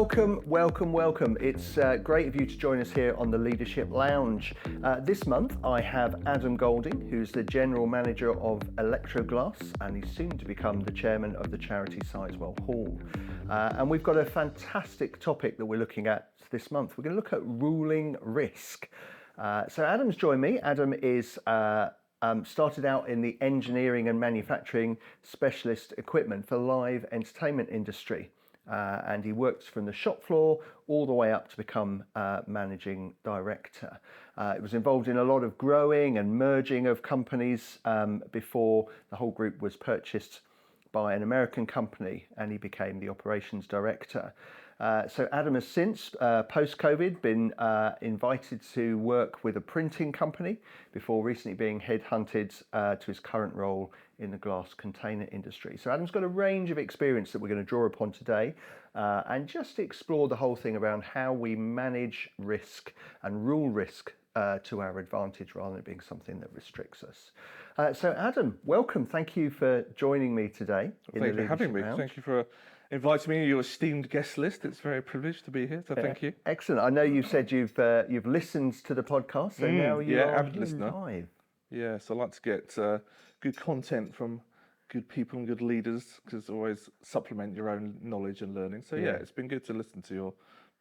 Welcome. It's great of you to join us here on the Leadership Lounge. This month I have Adam Golding, who's the General Manager of Electroglass, and he's soon to become the Chairman of the Charity Sizewell Hall. And we've got a fantastic topic that we're looking at this month. We're going to look at ruling risk. So Adam's joined me. Adam is started out in the engineering and manufacturing specialist equipment for live entertainment industry. And he works from the shop floor all the way up to become managing director. It was involved in a lot of growing and merging of companies before the whole group was purchased by an American company, and he became the operations director. So Adam has since, post-COVID, been invited to work with a printing company before recently being headhunted to his current role in the glass container industry. So Adam's got a range of experience that we're going to draw upon today and just explore the whole thing around how we manage risk and rule risk to our advantage rather than it being something that restricts us. So Adam, welcome. Thank you for joining me today. Thank you for having me. Thank you for inviting me to your esteemed guest list. It's very privileged to be here, so thank you. Excellent. I know you said you've listened to the podcast, so now you're avid listener. live. Yes, I like to get good content from good people and good leaders, because always supplement your own knowledge and learning. So yeah, it's been good to listen to your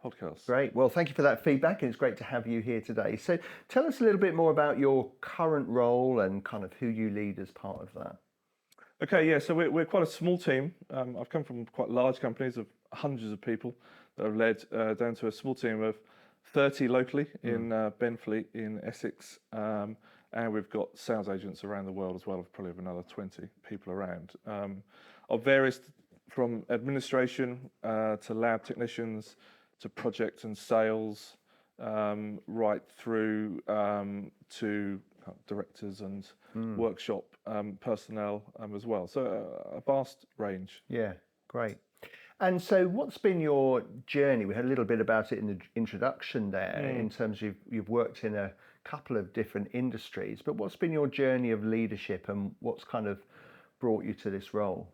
podcast. Great. Well, thank you for that feedback, and it's great to have you here today. So tell us a little bit more about your current role and kind of who you lead as part of that. Okay, yeah, so we're quite a small team. I've come from quite large companies of hundreds of people that I've led down to a small team of 30 locally in Benfleet in Essex. And we've got sales agents around the world as well, of probably another 20 people around. Of various, from administration to lab technicians to project and sales, right through to directors and workshop personnel as well. So a vast range. Yeah, great. And so what's been your journey? We had a little bit about it in the introduction there in terms of you've worked in a couple of different industries, but what's been your journey of leadership and what's kind of brought you to this role?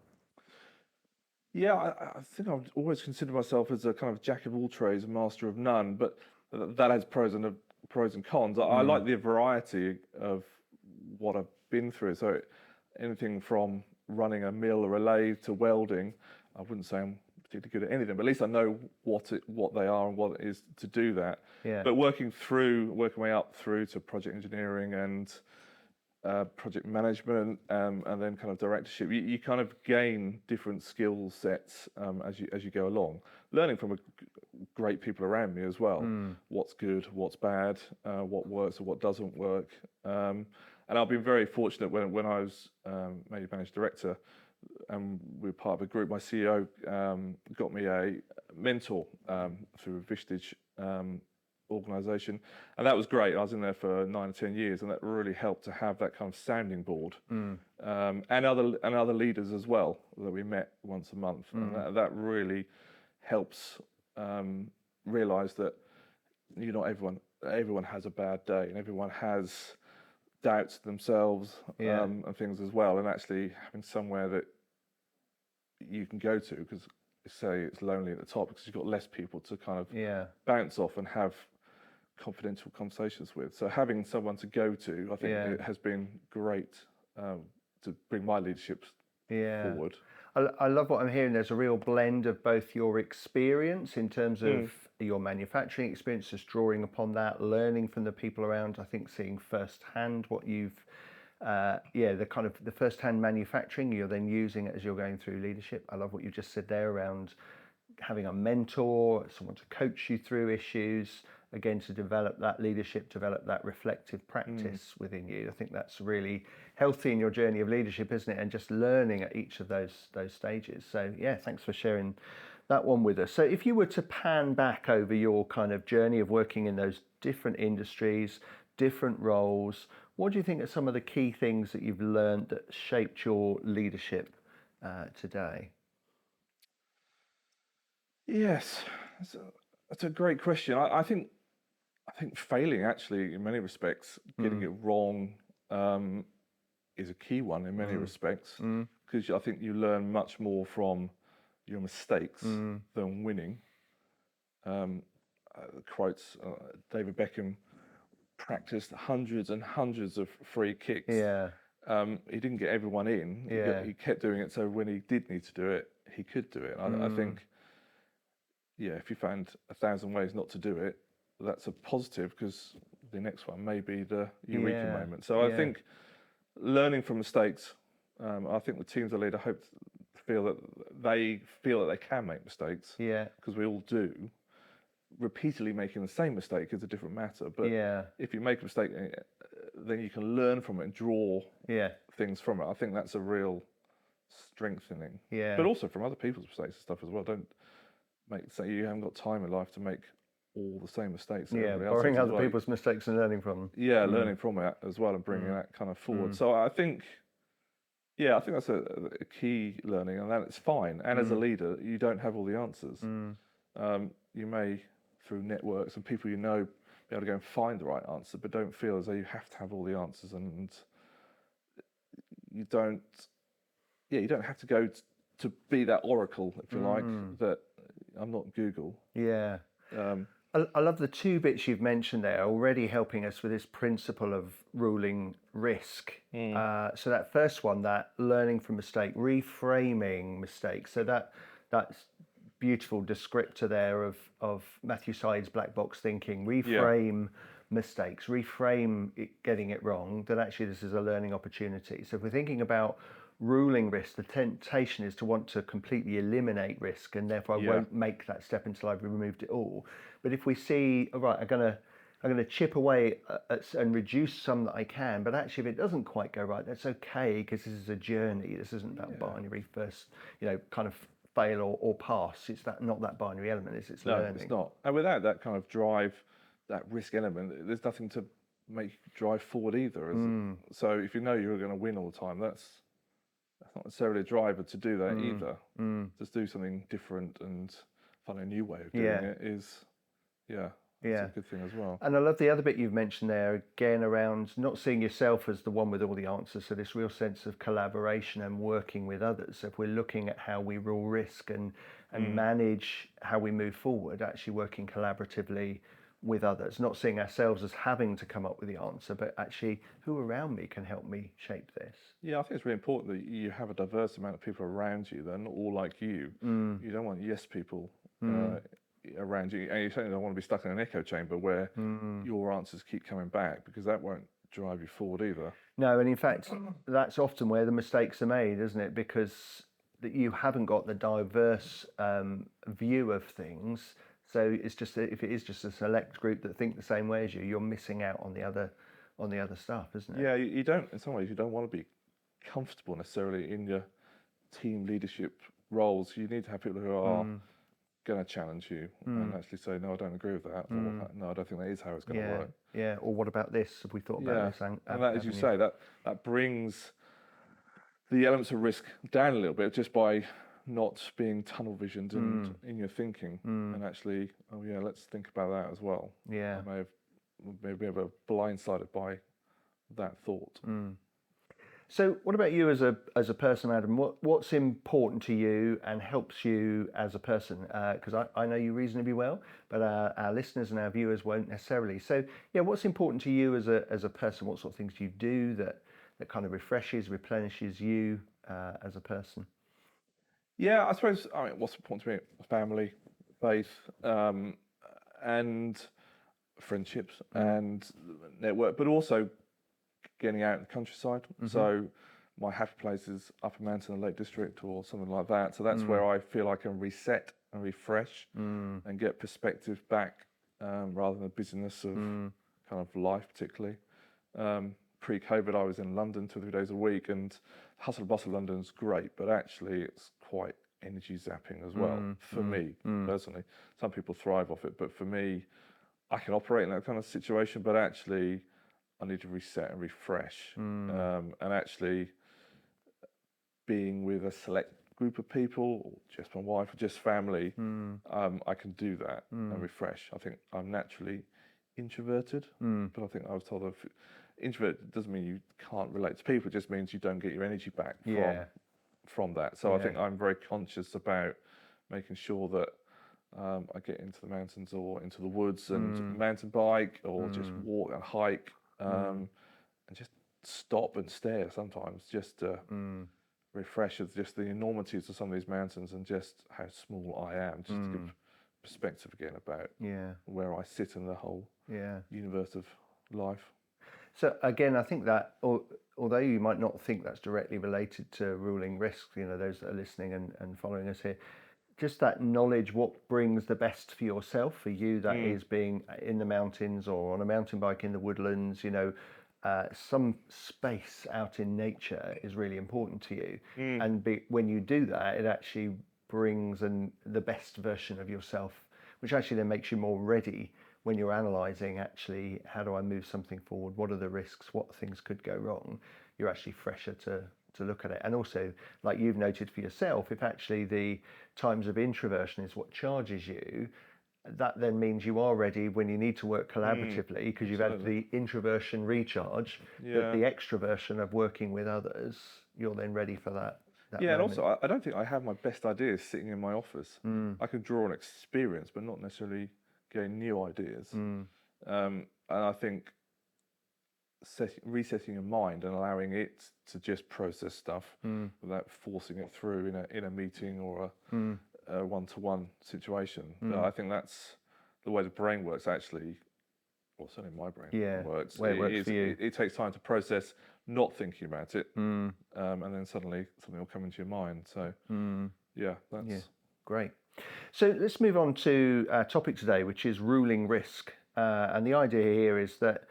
Yeah, I think I've always considered myself as a kind of jack of all trades, a master of none, but that has pros and cons. I like the variety of what I've been through. So anything from running a mill or a lathe to welding, I wouldn't say I'm particularly good at anything, but at least I know what they are and what it is to do that. Yeah. But working my way up through to project engineering and project management and then kind of directorship, you kind of gain different skill sets as you go along, learning from great people around me as well. What's good, what's bad, what works and what doesn't work. And I've been very fortunate when I was made managing director and we were part of a group. My CEO got me a mentor through a Vistage organisation, and that was great. I was in there for 9 or 10 years, and that really helped to have that kind of sounding board, and other leaders as well that we met once a month, and that really helps realise that everyone has a bad day, and everyone has doubts themselves and things as well, and actually having somewhere that you can go to, because say it's lonely at the top because you've got less people to kind of bounce off and have confidential conversations with. So having someone to go to, I think it has been great to bring my leadership forward. I love what I'm hearing. There's a real blend of both your experience in terms of your manufacturing experience, just drawing upon that, learning from the people around, I think seeing firsthand what you've the kind of the first-hand manufacturing you're then using it as you're going through leadership. I love what you just said there around having a mentor, someone to coach you through issues, again to develop that leadership, develop that reflective practice within you. I think that's really healthy in your journey of leadership, isn't it? And just learning at each of those stages. So yeah, thanks for sharing that one with us. So if you were to pan back over your kind of journey of working in those different industries, different roles, what do you think are some of the key things that you've learned that shaped your leadership today? Yes, that's a great question. I think failing, actually, in many respects, getting it wrong is a key one in many respects, because I think you learn much more from your mistakes than winning. Quotes David Beckham practiced hundreds and hundreds of free kicks. Yeah. He didn't get everyone in. Yeah. He kept doing it, so when he did need to do it, he could do it. I think, if you found 1,000 ways not to do it, that's a positive, because the next one may be the eureka moment. So I think learning from mistakes. I think the teams I lead, I hope feel that they can make mistakes. Yeah. Because we all do. Repeatedly making the same mistake is a different matter. But if you make a mistake, then you can learn from it and draw things from it. I think that's a real strengthening. Yeah. But also from other people's mistakes and stuff as well. Don't say you haven't got time in life to make all the same mistakes. Yeah, borrowing other people's mistakes and learning from them. Yeah, learning from it as well and bringing that kind of forward. So I think that's a key learning, and that it's fine. And as a leader, you don't have all the answers. You may, through networks and people you know, be able to go and find the right answer, but don't feel as though you have to have all the answers, and you don't have to go to be that oracle, if you like. That I'm not Google. Yeah. I love the two bits you've mentioned there, already helping us with this principle of ruling risk. So that first one, that learning from mistake, reframing mistakes. So that's beautiful descriptor there of Matthew Syed's black box thinking. Reframe mistakes, reframe getting it wrong, that actually this is a learning opportunity. So if we're thinking about ruling risk, the temptation is to want to completely eliminate risk, and therefore I won't make that step until I've removed it all. But if we see, all right, I'm going to chip away and reduce some that I can, but actually if it doesn't quite go right, that's okay, because this is a journey. This isn't that binary first, kind of fail or pass. It's not that binary element. It's learning. No, it's not. And without that kind of drive, that risk element, there's nothing to make you drive forward either. So if you know you're going to win all the time, that's not necessarily a driver to do that either. Just do something different and find a new way of doing it is, that's a good thing as well. And I love the other bit you've mentioned there, again, around not seeing yourself as the one with all the answers. So this real sense of collaboration and working with others. So if we're looking at how we rule risk and manage how we move forward, actually working collaboratively with others, not seeing ourselves as having to come up with the answer, but actually who around me can help me shape this. Yeah, I think it's really important that you have a diverse amount of people around you. They're not all like you. You don't want yes people around you, and you certainly don't want to be stuck in an echo chamber where your answers keep coming back, because that won't drive you forward either. No, and in fact, that's often where the mistakes are made, isn't it? Because that you haven't got the diverse view of things. So it's just that if it is just a select group that think the same way as you, you're missing out on the other stuff, isn't it? Yeah, you don't. In some ways, you don't want to be comfortable necessarily in your team leadership roles. You need to have people who are going to challenge you and actually say, no, I don't agree with that, or no, I don't think that is how it's going to work. Yeah, or what about this? Have we thought about this? And that, as you say, that brings the elements of risk down a little bit, just by not being tunnel visioned and in your thinking, and actually, let's think about that as well. Yeah, I may have blindsided by that thought. So what about you as a person, Adam? What's important to you and helps you as a person? Because I know you reasonably well, but our listeners and our viewers won't necessarily. So what's important to you as a person? What sort of things do you do that kind of replenishes you as a person? Yeah, I suppose, what's important to me? Family, faith, and friendships and network, but also getting out in the countryside. So my happy place is Upper Mountain and Lake District or something like that. So that's where I feel I can reset and refresh and get perspective back, rather than the busyness of kind of life, particularly. Pre-COVID, I was in London 2 or 3 days a week, and hustle and bustle of London's great, but actually it's quite energy zapping as well, for me personally. Some people thrive off it, but for me, I can operate in that kind of situation, but actually I need to reset and refresh. And actually being with a select group of people, or just my wife or just family, I can do that and refresh. I think I'm naturally introverted, but I think I was told that introvert doesn't mean you can't relate to people, it just means you don't get your energy back from that. So I think I'm very conscious about making sure that I get into the mountains or into the woods and mountain bike or just walk and hike and just stop and stare sometimes just to refresh of just the enormities of some of these mountains and just how small I am, just to give perspective again about where I sit in the whole universe of life. So again, I think that although you might not think that's directly related to ruling risks, those that are listening and following us here, just that knowledge, what brings the best for yourself, for you, that is being in the mountains or on a mountain bike in the woodlands, some space out in nature is really important to you. And when you do that, it actually brings the best version of yourself, which actually then makes you more ready when you're analysing, actually, how do I move something forward? What are the risks? What things could go wrong? You're actually fresher to look at it. And also, like you've noted for yourself, if actually the times of introversion is what charges you, that then means you are ready when you need to work collaboratively, because you've had the introversion recharge, but the extroversion of working with others, you're then ready for that and moment. also I don't think I have my best ideas sitting in my office. I can draw on experience, but not necessarily getting new ideas. And I think resetting your mind and allowing it to just process stuff without forcing it through in a meeting or a one-to-one situation. I think that's the way the brain works, actually. Well, certainly my brain works. Way it works for you. It takes time to process not thinking about it, and then suddenly something will come into your mind. So that's great. So let's move on to our topic today, which is ruling risk. And the idea here is that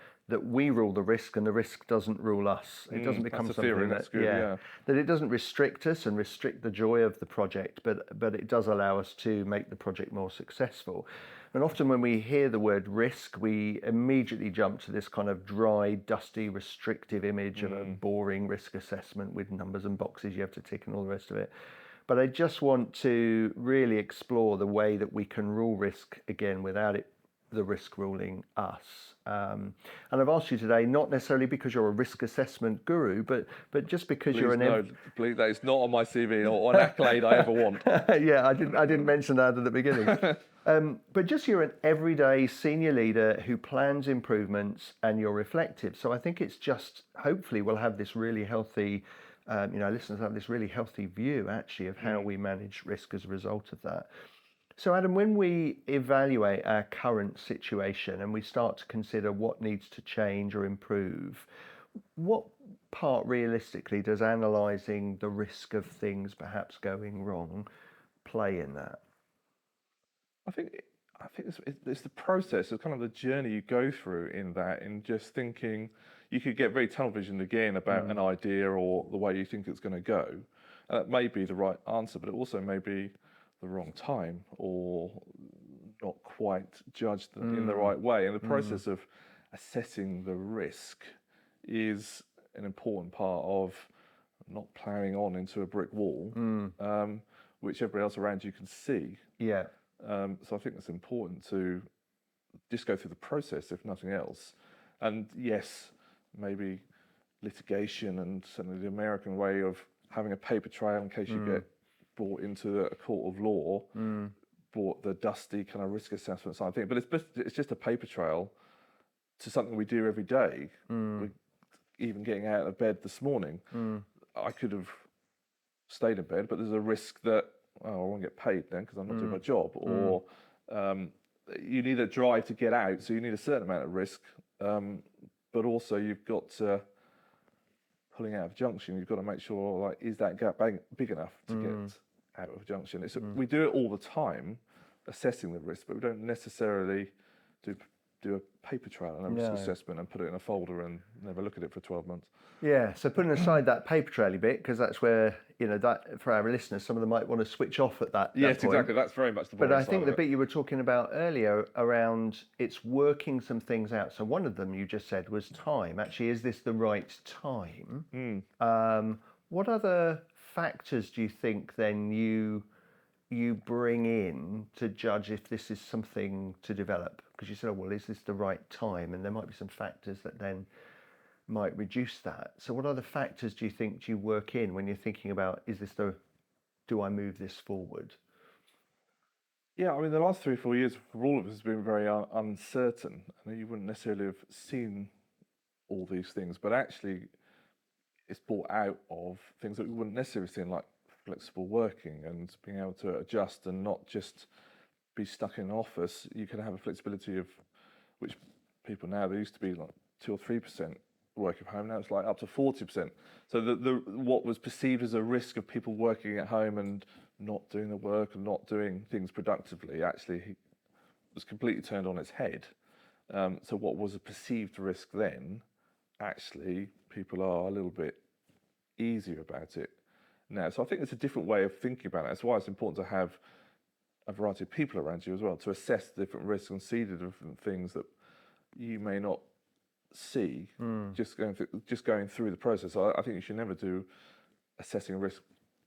we rule the risk and the risk doesn't rule us. It doesn't become something theory. That's good, that it doesn't restrict us and restrict the joy of the project, but it does allow us to make the project more successful. And often when we hear the word risk, we immediately jump to this kind of dry, dusty, restrictive image of a boring risk assessment with numbers and boxes you have to tick and all the rest of it. But I just want to really explore the way that we can rule risk again without the risk ruling us. And I've asked you today, not necessarily because you're a risk assessment guru, but just because please, that is not on my CV or an accolade I ever want. Yeah, I didn't mention that at the beginning. But just you're an everyday senior leader who plans improvements and you're reflective. So I think it's just, hopefully we'll have this really healthy, listeners have this really healthy view actually of how we manage risk as a result of that. So Adam, when we evaluate our current situation and we start to consider what needs to change or improve, what part realistically does analysing the risk of things perhaps going wrong play in that? I think it's the process of kind of the journey you go through in that, in just thinking. You could get very tunnel visioned again about an idea or the way you think it's going to go. And that may be the right answer, but it also may be the wrong time or not quite judged in the right way. And the process of assessing the risk is an important part of not ploughing on into a brick wall, which everybody else around you can see. Yeah. So I think it's important to just go through the process, if nothing else. And yes, maybe litigation and certainly the American way of having a paper trail in case you get brought into a court of law, brought the dusty kind of risk assessment side of thing. But it's just a paper trail to something we do every day. Even getting out of bed this morning, I could have stayed in bed, but there's a risk that I won't get paid then because I'm not doing my job, or you need a drive to get out, so you need a certain amount of risk, but also you've got to, pulling out of a junction, you've got to make sure, like, is that gap big enough to get out of a junction? We do it all the time, assessing the risk, but we don't necessarily do a paper trail and a risk assessment and put it in a folder and never look at it for 12 months. Yeah, so putting aside that paper traily bit, because that's where, that for our listeners, some of them might want to switch off at that Yes, point. exactly. That's very much the point. But I think the bit you were talking about earlier around it's working some things out. So one of them you just said was time. Actually, is this the right time? What other factors do you think then you bring in to judge if this is something to develop? Because you said, well, is this the right time? And there might be some factors that then might reduce that. So what other factors do you work in when you're thinking about, do I move this forward? Yeah, I mean, the last 3 or 4 years for all of us has been very uncertain. I know you wouldn't necessarily have seen all these things, but actually, it's brought out of things that we wouldn't necessarily see, like flexible working and being able to adjust and not just be stuck in an office. You can have a flexibility of which people now, they used to be like 2 or 3% work from home. Now it's like up to 40%. So the what was perceived as a risk of people working at home and not doing the work and not doing things productively actually was completely turned on its head. So what was a perceived risk then, actually people are a little bit easier about it now. So I think it's a different way of thinking about it. That's why it's important to have a variety of people around you as well to assess the different risks and see the different things that you may not see just going through the process. I think you should never do assessing a risk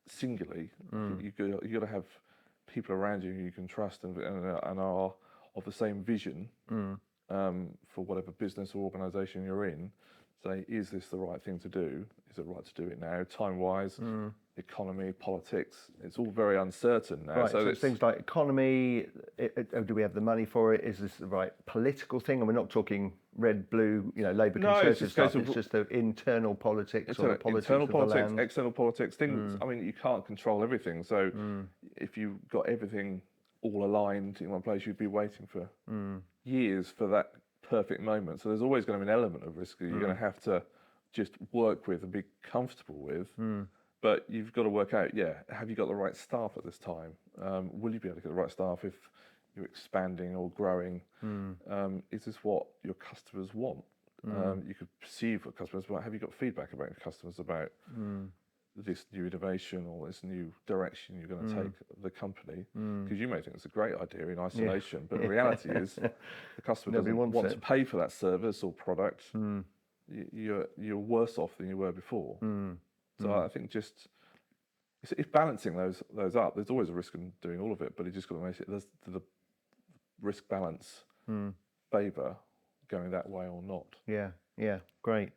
singularly. You got to have people around you who you can trust and are of the same vision for whatever business or organisation you're in. Say, is this the right thing to do? Is it right to do it now? Time-wise, economy, politics, it's all very uncertain now. Right, so it's things like economy, do we have the money for it? Is this the right political thing? And we're not talking red, blue, Labour Conservative stuff. It's just the internal politics or the politics internal of politics, the land. external politics, things. I mean, you can't control everything. So if you got everything all aligned in one place, you'd be waiting for years for that perfect moment. So there's always going to be an element of risk that you're going to have to just work with and be comfortable with. But you've got to work out, have you got the right staff at this time? Will you be able to get the right staff if you're expanding or growing? Is this what your customers want? You could perceive what customers want. Have you got feedback about your customers about this new innovation or this new direction you're going to take the company? Because you may think it's a great idea in isolation, but the reality is the customer doesn't want to pay for that service or product. You're worse off than you were before. So I think just it's balancing those up. There's always a risk in doing all of it, but you just got to make it the risk balance favour going that way or not. Yeah, great.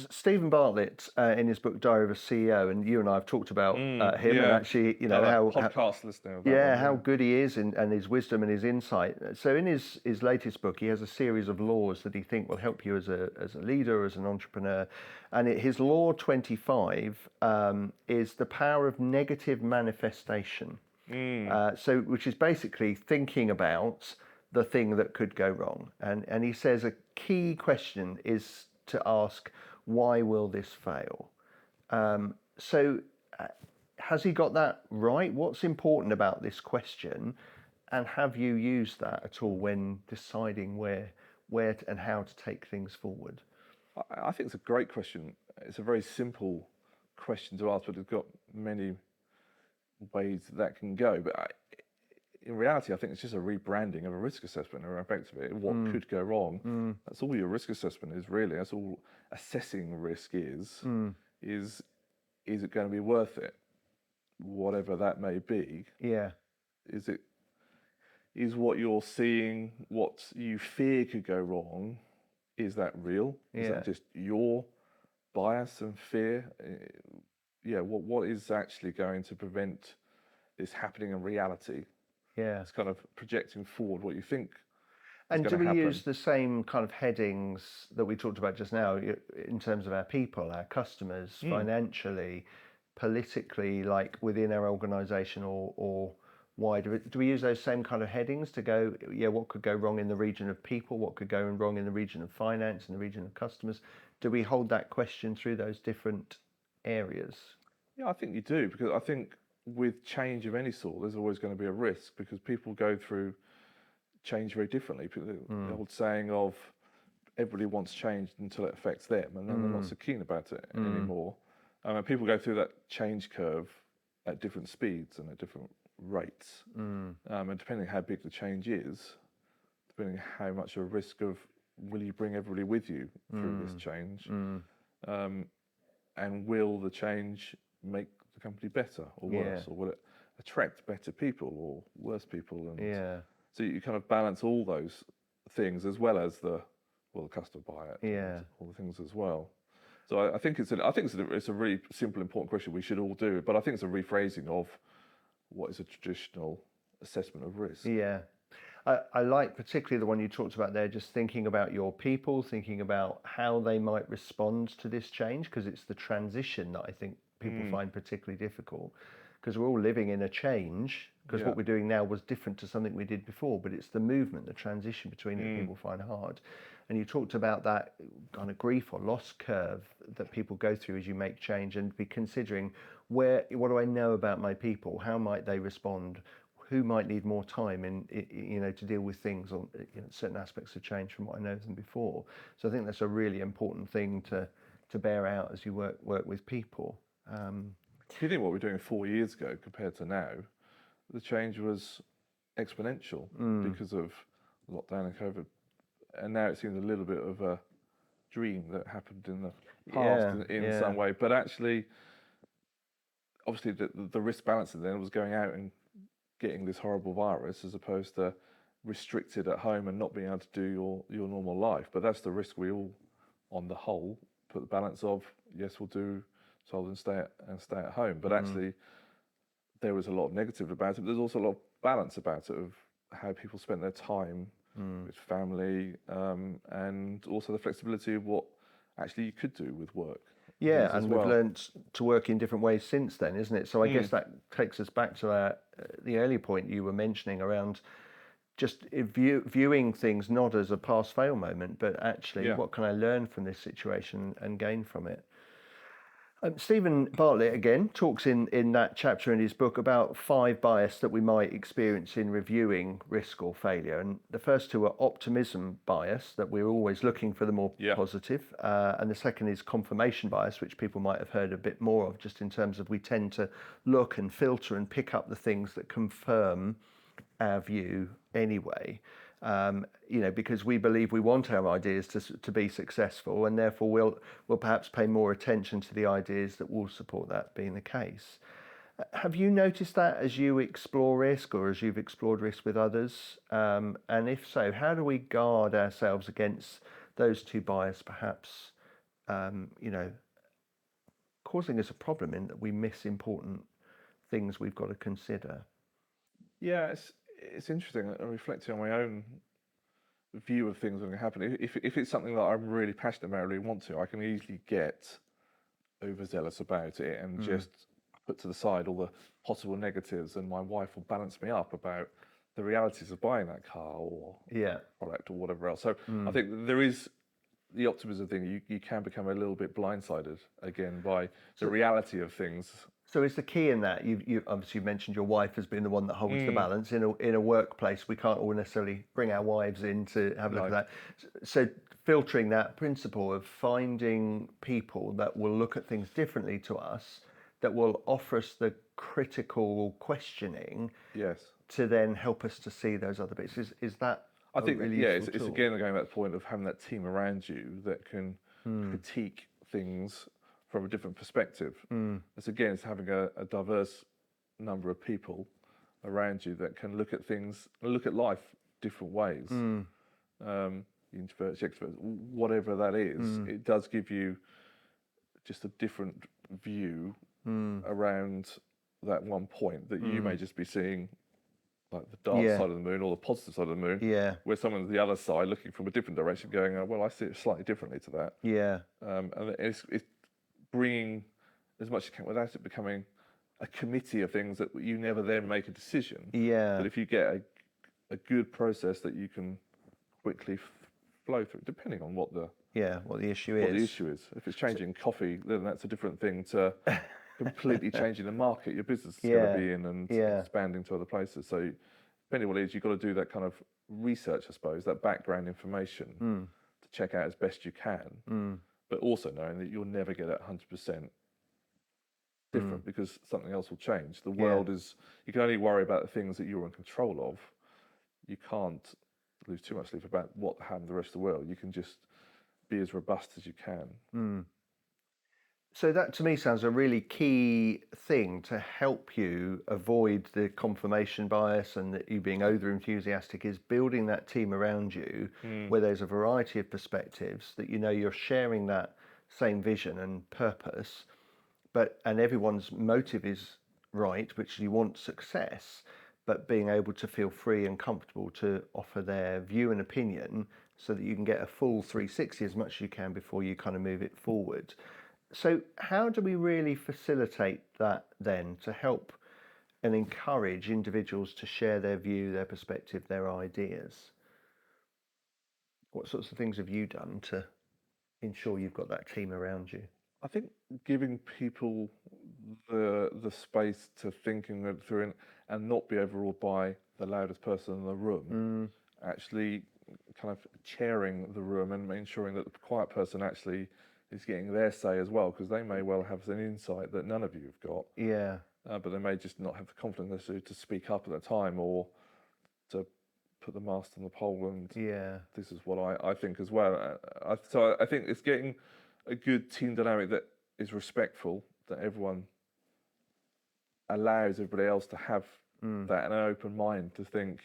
Stephen Bartlett, in his book Diary of a CEO, and you and I have talked about him, and actually, how podcast listener. How good he is, and his wisdom and his insight. So, in his latest book, he has a series of laws that he thinks will help you as a leader, as an entrepreneur. And his law 25 is the power of negative manifestation. So, which is basically thinking about the thing that could go wrong. And he says a key question is to ask, why will this fail? So has he got that right? What's important about this question? And have you used that at all when deciding where and how to take things forward? I think it's a great question. It's a very simple question to ask, but it's got many ways that can go. But in reality, I think it's just a rebranding of a risk assessment, or effectively what could go wrong. That's all your risk assessment is, really. That's all assessing risk is. Is it going to be worth it, whatever that may be? Yeah. Is what you're seeing, what you fear could go wrong, is that real? Is that just your bias and fear? What is actually going to prevent this happening in reality? Yeah. It's kind of projecting forward what you think. And do we use the same kind of headings that we talked about just now in terms of our people, our customers, financially, politically, like within our organisation or wider? Do we use those same kind of headings to go, what could go wrong in the region of people? What could go wrong in the region of finance, in the region of customers? Do we hold that question through those different areas? Yeah, I think you do, because I think with change of any sort, there's always going to be a risk, because people go through change very differently. The old saying of everybody wants change until it affects them, and then they're not so keen about it anymore. And people go through that change curve at different speeds and at different rates. And depending how big the change is, depending how much of a risk of will you bring everybody with you through this change, and will the change make the company better or worse, or will it attract better people or worse people? And so you kind of balance all those things, as well as the customer buy it, and all the things as well. So I think it's a really simple, important question we should all do. But I think it's a rephrasing of what is a traditional assessment of risk. Yeah. I like particularly the one you talked about there, just thinking about your people, thinking about how they might respond to this change, because it's the transition that I think people find particularly difficult, because we're all living in a change, because what we're doing now was different to something we did before, but it's the movement, the transition between it that people find hard. And you talked about that kind of grief or loss curve that people go through as you make change, and be considering what do I know about my people? How might they respond? Who might need more time to deal with things or certain aspects of change from what I know of them before. So I think that's a really important thing to bear out as you work with people. If you think what we're doing 4 years ago compared to now, the change was exponential because of lockdown and COVID, and now it seems a little bit of a dream that happened in the past in some way. But actually, obviously, the risk balancing then was going out and getting this horrible virus as opposed to restricted at home and not being able to do your normal life. But that's the risk we all, on the whole, put the balance of, yes, we'll do so and stay at home. But actually, there was a lot of negative about it. But there's also a lot of balance about it of how people spent their time with family, and also the flexibility of what actually you could do with work. Yeah, and we've learned to work in different ways since then, isn't it? So I guess that takes us back to the earlier point you were mentioning around just viewing things not as a pass-fail moment, but actually what can I learn from this situation and gain from it? Stephen Bartlett, again, talks in that chapter in his book about 5 bias that we might experience in reviewing risk or failure. And the first 2 are optimism bias, that we're always looking for the more positive. And the second is confirmation bias, which people might have heard a bit more of, just in terms of we tend to look and filter and pick up the things that confirm our view anyway. Because we believe we want our ideas to be successful, and therefore we'll perhaps pay more attention to the ideas that will support that being the case. Have you noticed that as you explore risk, or as you've explored risk with others? And if so, how do we guard ourselves against those 2 bias, perhaps, causing us a problem in that we miss important things we've got to consider? Yeah, it's interesting. I'm reflecting on my own view of things that are going to happen. If it's something that I'm really passionate about, really want to, I can easily get overzealous about it and just put to the side all the possible negatives, and my wife will balance me up about the realities of buying that car or product or whatever else. So I think there is the optimism thing. You can become a little bit blindsided again by the reality of things. So is the key in that, you obviously mentioned your wife has been the one that holds the balance. In a workplace, we can't all necessarily bring our wives in to have a look at that. So filtering that principle of finding people that will look at things differently to us, that will offer us the critical questioning to then help us to see those other bits. Is that I think really it's again going back to the point of having that team around you that can critique things from a different perspective. It's having a diverse number of people around you that can look at things, look at life different ways. Introverts, extroverts, whatever that is, it does give you just a different view around that one point that you may just be seeing, like the dark side of the moon or the positive side of the moon, where someone's the other side looking from a different direction going, oh, well, I see it slightly differently to that. And it's bringing as much as you can without it becoming a committee of things that you never then make a decision. But if you get a good process that you can quickly flow through, depending on what the issue is. If it's changing coffee, then that's a different thing to completely changing the market your business is going to be in and expanding to other places. So depending on what it is, you've got to do that kind of research, I suppose, that background information to check out as best you can. But also knowing that you'll never get it 100% different because something else will change. The world is, you can only worry about the things that you're in control of. You can't lose too much sleep about what happened to the rest of the world. You can just be as robust as you can. So that to me sounds a really key thing to help you avoid the confirmation bias and that you being over enthusiastic, is building that team around you where there's a variety of perspectives, that you're sharing that same vision and purpose, and everyone's motive is right, which you want success, but being able to feel free and comfortable to offer their view and opinion so that you can get a full 360 as much as you can before you kind of move it forward. So how do we really facilitate that then to help and encourage individuals to share their view, their perspective, their ideas? What sorts of things have you done to ensure you've got that team around you? I think giving people the space to thinking it through and not be overawed by the loudest person in the room, actually kind of chairing the room and ensuring that the quiet person actually is getting their say as well, because they may well have an insight that none of you have got. Yeah. But they may just not have the confidence necessarily to speak up at the time or to put the mast on the pole and this is what I think as well. So I think it's getting a good team dynamic that is respectful, that everyone allows everybody else to have that and an open mind to think,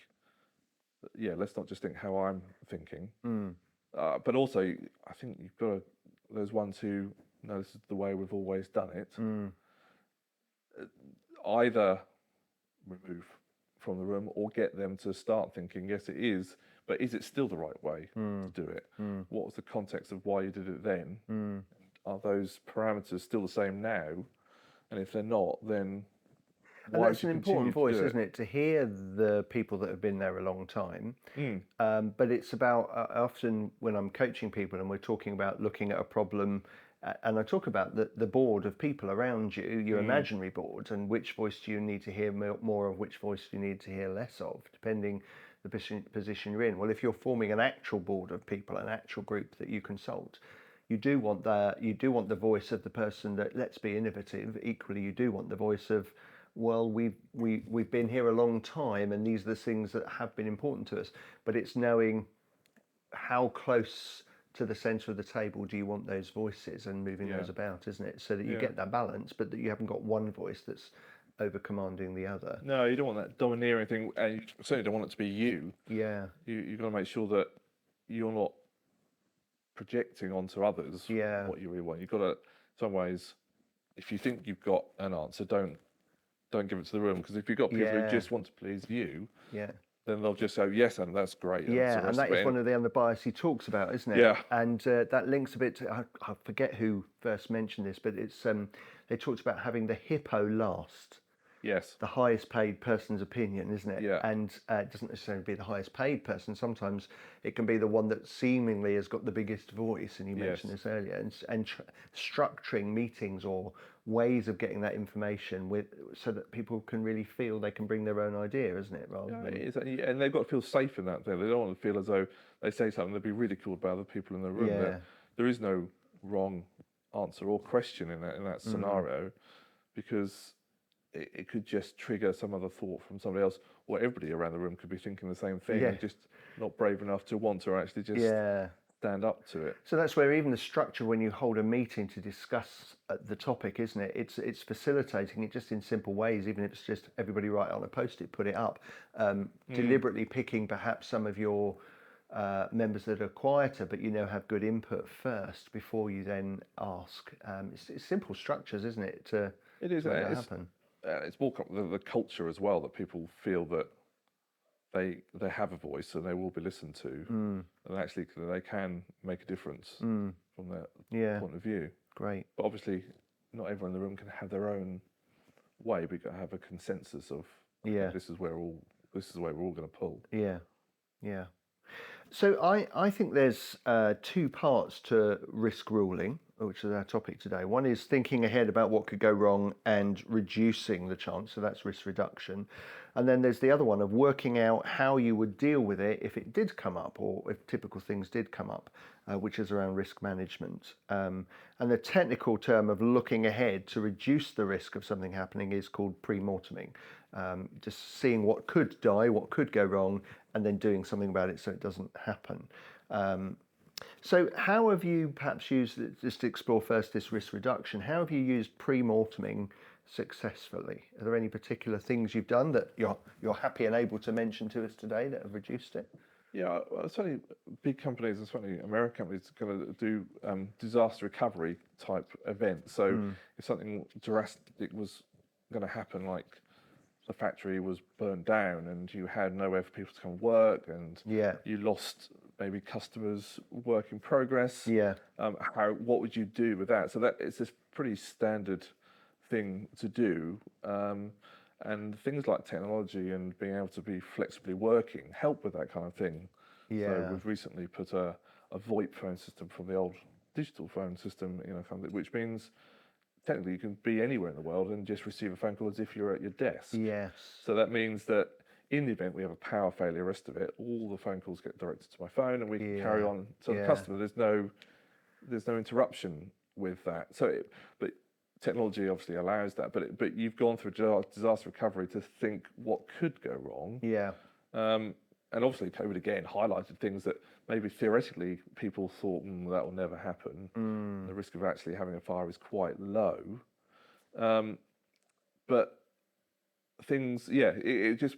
let's not just think how I'm thinking. But also, I think you've got to, there's ones who know this is the way we've always done it. Either remove from the room or get them to start thinking, yes, it is, but is it still the right way to do it? What was the context of why you did it then? Are those parameters still the same now? And if they're not, then and that's an important voice, isn't it? To hear the people that have been there a long time. But it's about often when I'm coaching people and we're talking about looking at a problem, and I talk about the board of people around you, your imaginary board, and which voice do you need to hear more of, which voice do you need to hear less of, depending the position you're in. Well, if you're forming an actual board of people, an actual group that you consult, you do want the voice of the person that, let's be innovative. Equally, you do want the voice of, well, we've been here a long time, and these are the things that have been important to us. But it's knowing how close to the centre of the table do you want those voices and moving those about, isn't it? So that you get that balance, but that you haven't got one voice that's over commanding the other. No, you don't want that domineering thing, and you certainly don't want it to be you. Yeah. You've got to make sure that you're not projecting onto others what you really want. You've got to, in some ways, if you think you've got an answer, don't give it to the room, because if you've got people who just want to please you, then they'll just say yes, and that's great. Yeah, and that is one of the unbiased he talks about, isn't it? Yeah. And that links a bit to, I forget who first mentioned this, but it's they talked about having the hippo last. Yes. The highest paid person's opinion, isn't it? Yeah. And it doesn't necessarily be the highest paid person. Sometimes it can be the one that seemingly has got the biggest voice, and you mentioned this earlier, and structuring meetings or ways of getting that information so that people can really feel they can bring their own idea, isn't it? And they've got to feel safe in that thing. They don't want to feel as though they say something, they'll be ridiculed by other people in the room. Yeah. There is no wrong answer or question in that scenario, because it could just trigger some other thought from somebody else, or everybody around the room could be thinking the same thing, and just not brave enough to want to actually just stand up to it. So that's where even the structure, when you hold a meeting to discuss the topic, isn't it? It's facilitating it just in simple ways, even if it's just everybody write on a post-it, put it up, deliberately picking perhaps some of your members that are quieter but have good input first before you then ask. It's simple structures, isn't it, to make that happen? It's more the culture as well, that people feel that they have a voice and they will be listened to, and actually they can make a difference from their point of view. Great. But obviously, not everyone in the room can have their own way. We've got to have a consensus of this is where we're all going to pull. Yeah. So I think there's two parts to risk ruling, which is our topic today. One is thinking ahead about what could go wrong and reducing the chance, so that's risk reduction. And then there's the other one of working out how you would deal with it if it did come up, or if typical things did come up, which is around risk management. And the technical term of looking ahead to reduce the risk of something happening is called pre-morteming. Just seeing what could die, what could go wrong, and then doing something about it so it doesn't happen. So how have you perhaps used, just to explore first this risk reduction, how have you used pre-morteming successfully? Are there any particular things you've done that you're happy and able to mention to us today that have reduced it? Yeah, certainly big companies, and certainly American companies, are going to do disaster recovery type events. So if something drastic was going to happen, like the factory was burnt down and you had nowhere for people to come work, and Yeah. you lost maybe customers' work in progress. Yeah. What would you do with that? So that it's this pretty standard thing to do. And things like technology and being able to be flexibly working help with that kind of thing. So Yeah. we've recently put a VoIP phone system from the old digital phone system, kind of, which means technically you can be anywhere in the world and just receive a phone call as if you're at your desk. Yes. So that means that in the event we have a power failure, the rest of it, all the phone calls get directed to my phone, and we can carry on to the customer. There's no interruption with that. But technology obviously allows that. But you've gone through disaster recovery to think what could go wrong. Yeah. And obviously COVID again highlighted things that maybe theoretically people thought that will never happen. The risk of actually having a fire is quite low. But things, it just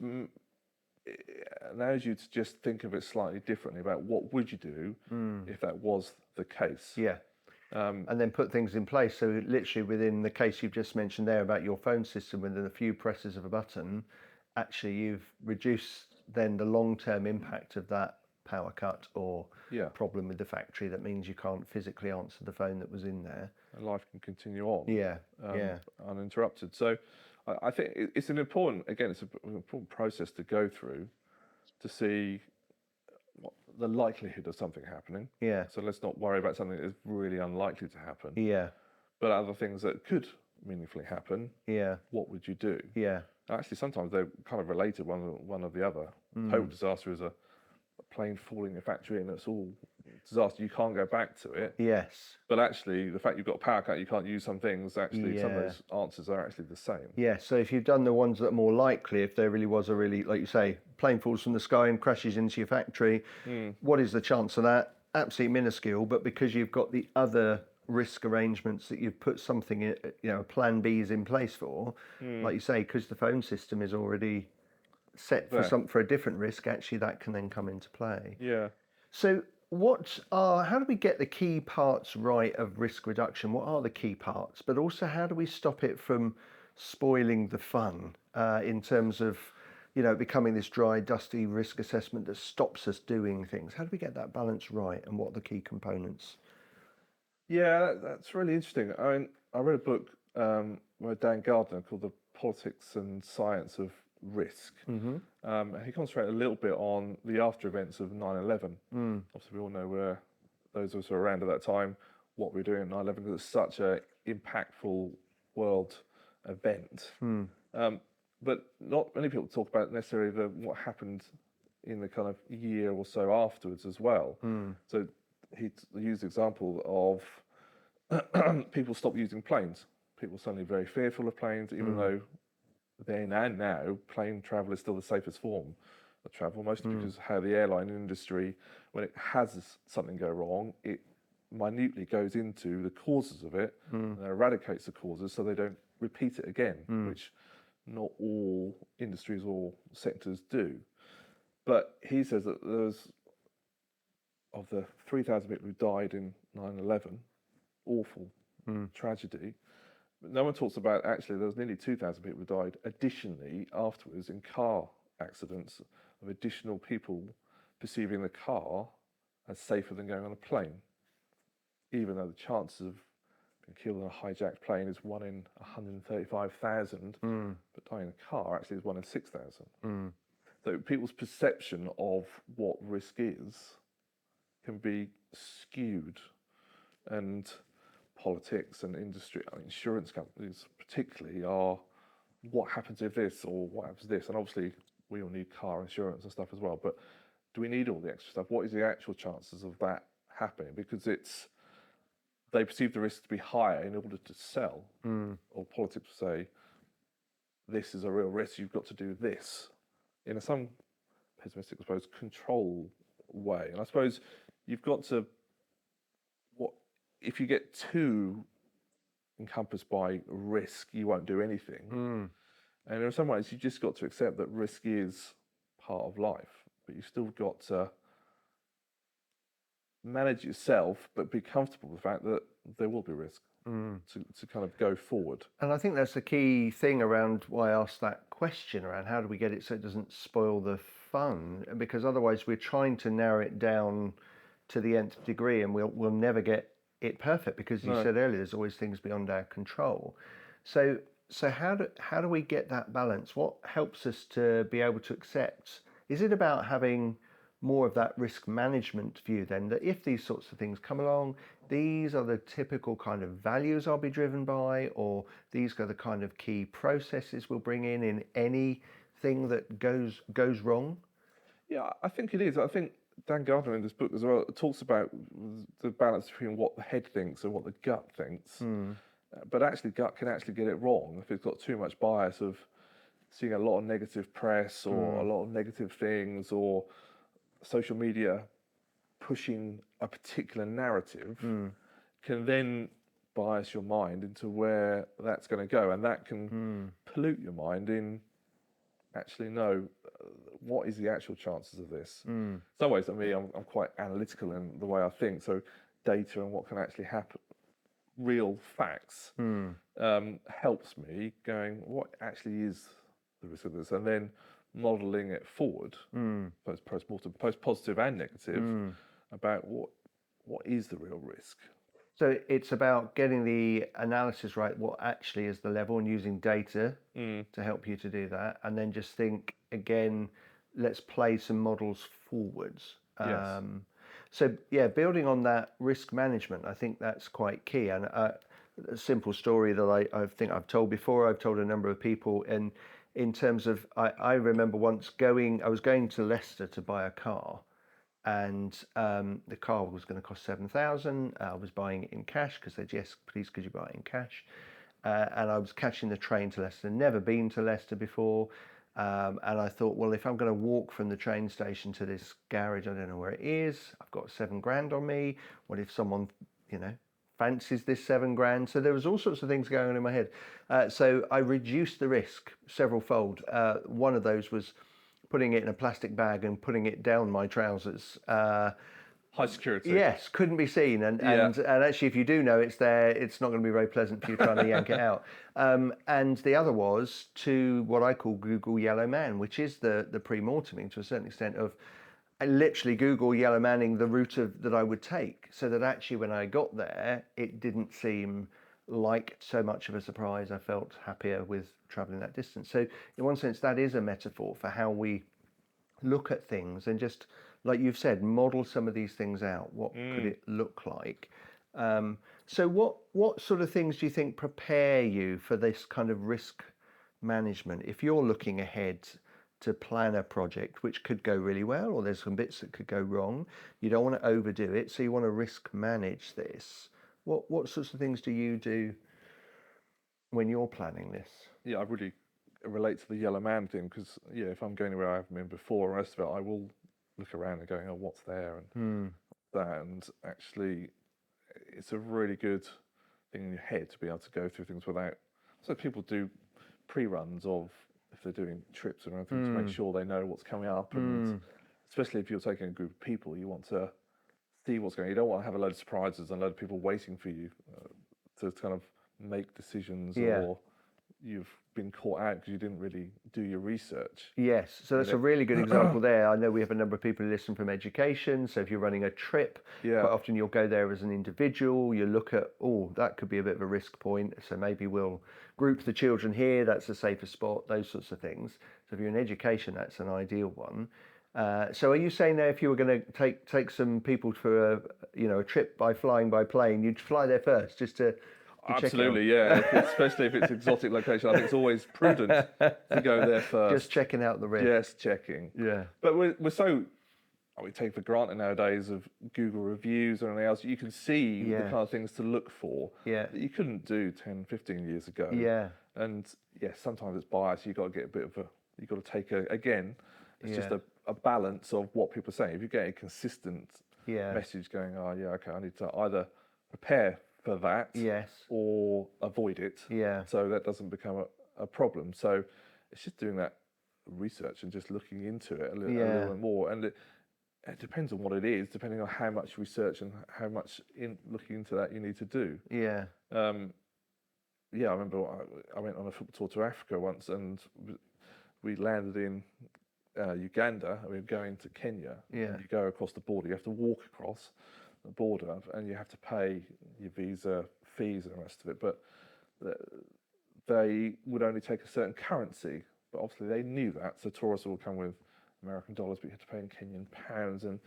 allows you to just think of it slightly differently about what would you do if that was the case. Yeah. And then put things in place. So literally within the case you've just mentioned there about your phone system, within a few presses of a button, actually you've reduced then the long-term impact of that power cut or problem with the factory that means you can't physically answer the phone that was in there. And life can continue on. Yeah. Uninterrupted. So I think it's an important process to go through to see what the likelihood of something happening. Yeah. So let's not worry about something that is really unlikely to happen. Yeah. But other things that could meaningfully happen. Yeah. What would you do? Yeah. Actually, sometimes they're kind of related, one of the other. Total disaster is a plane falling in a factory and it's all disaster. You can't go back to it. Yes. But actually, the fact you've got a power cut, you can't use some things. Actually, some of those answers are actually the same. Yeah. So if you've done the ones that are more likely, if there really was a really, like you say, plane falls from the sky and crashes into your factory, what is the chance of that? Absolutely minuscule. But because you've got the other risk arrangements that you've put something in, plan B is in place for, like you say, because the phone system is already set for a different risk, actually that can then come into play. Yeah. So how do we get the key parts right of risk reduction? What are the key parts? But also, how do we stop it from spoiling the fun in terms of, becoming this dry, dusty risk assessment that stops us doing things? How do we get that balance right, and what are the key components? Yeah, that's really interesting. I mean, I read a book by Dan Gardner called The Politics and Science of Risk. He concentrated a little bit on the after events of 9/11. Obviously, we all know where those of us who were around at that time, what we were doing at 9/11, because it's such an impactful world event. But not many people talk about necessarily what happened in the kind of year or so afterwards as well. So he used the example of people stopped using planes. People were suddenly very fearful of planes, even though then and now plane travel is still the safest form of travel, mostly because of how the airline industry, when it has something go wrong, it minutely goes into the causes of it and eradicates the causes so they don't repeat it again, which not all industries or sectors do. But he says that of the 3,000 people who died in 9/11, awful tragedy, but no one talks about actually there was nearly 2,000 people who died additionally afterwards in car accidents of additional people perceiving the car as safer than going on a plane, even though the chances of being killed in a hijacked plane is 1 in 135,000, but dying in a car actually is 1 in 6,000. So people's perception of what risk is can be skewed, and politics and industry, insurance companies particularly, are what happens if this or what happens if this, and obviously we all need car insurance and stuff as well, but do we need all the extra stuff? What is the actual chances of that happening? Because they perceive the risk to be higher in order to sell, or politics say this is a real risk, you've got to do this in some pessimistic, I suppose, control way. And I suppose you've got to, if you get too encompassed by risk, you won't do anything. And in some ways, you just got to accept that risk is part of life, but you still got to manage yourself, but be comfortable with the fact that there will be risk. to kind of go forward. And I think that's the key thing around why I asked that question around how do we get it so it doesn't spoil the fun? Because otherwise we're trying to narrow it down to the nth degree, and we'll never get it perfect, because you No. said earlier there's always things beyond our control. So how do we get that balance? What helps us to be able to accept? Is it about having more of that risk management view then, that if these sorts of things come along, these are the typical kind of values I'll be driven by, or these are the kind of key processes we'll bring in anything that goes wrong? Yeah, I think it is. I think Dan Gardner in this book as well talks about the balance between what the head thinks and what the gut thinks. But actually, gut can actually get it wrong if it's got too much bias of seeing a lot of negative press or a lot of negative things, or social media pushing a particular narrative can then bias your mind into where that's going to go, and that can pollute your mind in actually what is the actual chances of this. In some ways, I mean, I'm quite analytical in the way I think, so data and what can actually happen, real facts, helps me going, what actually is the risk of this, and then modelling it forward, both post-mortem, post positive and negative, about what is the real risk. So it's about getting the analysis right, what actually is the level, and using data to help you to do that. And then just think again, let's play some models forwards. Yes. So yeah, building on that risk management, I think that's quite key. And a simple story that I think I've told before, I've told a number of people, and in terms of, I remember once I was going to Leicester to buy a car, and the car was going to cost 7,000. I was buying it in cash because they said, yes, please, could you buy it in cash? And I was catching the train to Leicester, never been to Leicester before. And I thought, well, if I'm going to walk from the train station to this garage, I don't know where it is. I've got 7 grand on me. What if someone, fancies this 7 grand? So there was all sorts of things going on in my head. So I reduced the risk several fold. One of those was putting it in a plastic bag and putting it down my trousers. High security. Yes, couldn't be seen. And actually, if you do know it's there, it's not going to be very pleasant for you trying to yank it out. And the other was to what I call Google Yellow Man, which is the pre-morteming to a certain extent of literally Google Yellow Manning the route that I would take, so that actually when I got there, it didn't seem like so much of a surprise. I felt happier with traveling that distance. So in one sense, that is a metaphor for how we look at things, and just like you've said, model some of these things out. What could it look like? So what sort of things do you think prepare you for this kind of risk management if you're looking ahead to plan a project which could go really well, or there's some bits that could go wrong? You don't want to overdo it, so you want to risk manage this. What sorts of things do you do when you're planning this? Yeah, I really relate to the yellow man thing, because if I'm going anywhere I haven't been before, and the rest of it, I will look around and going, oh, what's there and that, and actually it's a really good thing in your head to be able to go through things without. So people do pre-runs of, if they're doing trips and everything, to make sure they know what's coming up, and especially if you're taking a group of people, you want to see what's going on. You don't want to have a load of surprises and a load of people waiting for you to kind of make decisions, or you've been caught out because you didn't really do your research. Yes, so that's a really good example there. I know we have a number of people who listen from education, so if you're running a trip, quite often you'll go there as an individual, you look at, oh, that could be a bit of a risk point, so maybe we'll group the children here, that's a safer spot, those sorts of things. So if you're in education, that's an ideal one. So are you saying that if you were going to take some people for a trip by flying by plane, you'd fly there first just to Absolutely, yeah. Especially if it's exotic location, I think it's always prudent to go there first. Just checking out the risk. Just checking. Yeah. But we're so, we take for granted nowadays of Google reviews or anything else. You can see the kind of things to look for that you couldn't do 10, 15 years ago. Yeah. And sometimes it's biased. You've got to get a bit of you've got to take it's just a balance of what people are saying. If you get a consistent message going, oh yeah, okay, I need to either prepare for that, or avoid it, so that doesn't become a problem. So it's just doing that research and just looking into it a little bit more. And it depends on what it is, depending on how much research and how much looking into that you need to do. Yeah. Yeah, I remember I went on a football tour to Africa once, and we landed in Uganda, and we were going to Kenya. Yeah. And you go across the border, you have to walk across the border, and you have to pay your visa fees and the rest of it. But they would only take a certain currency, but obviously they knew that, so tourists will come with American dollars, but you have to pay in Kenyan pounds. And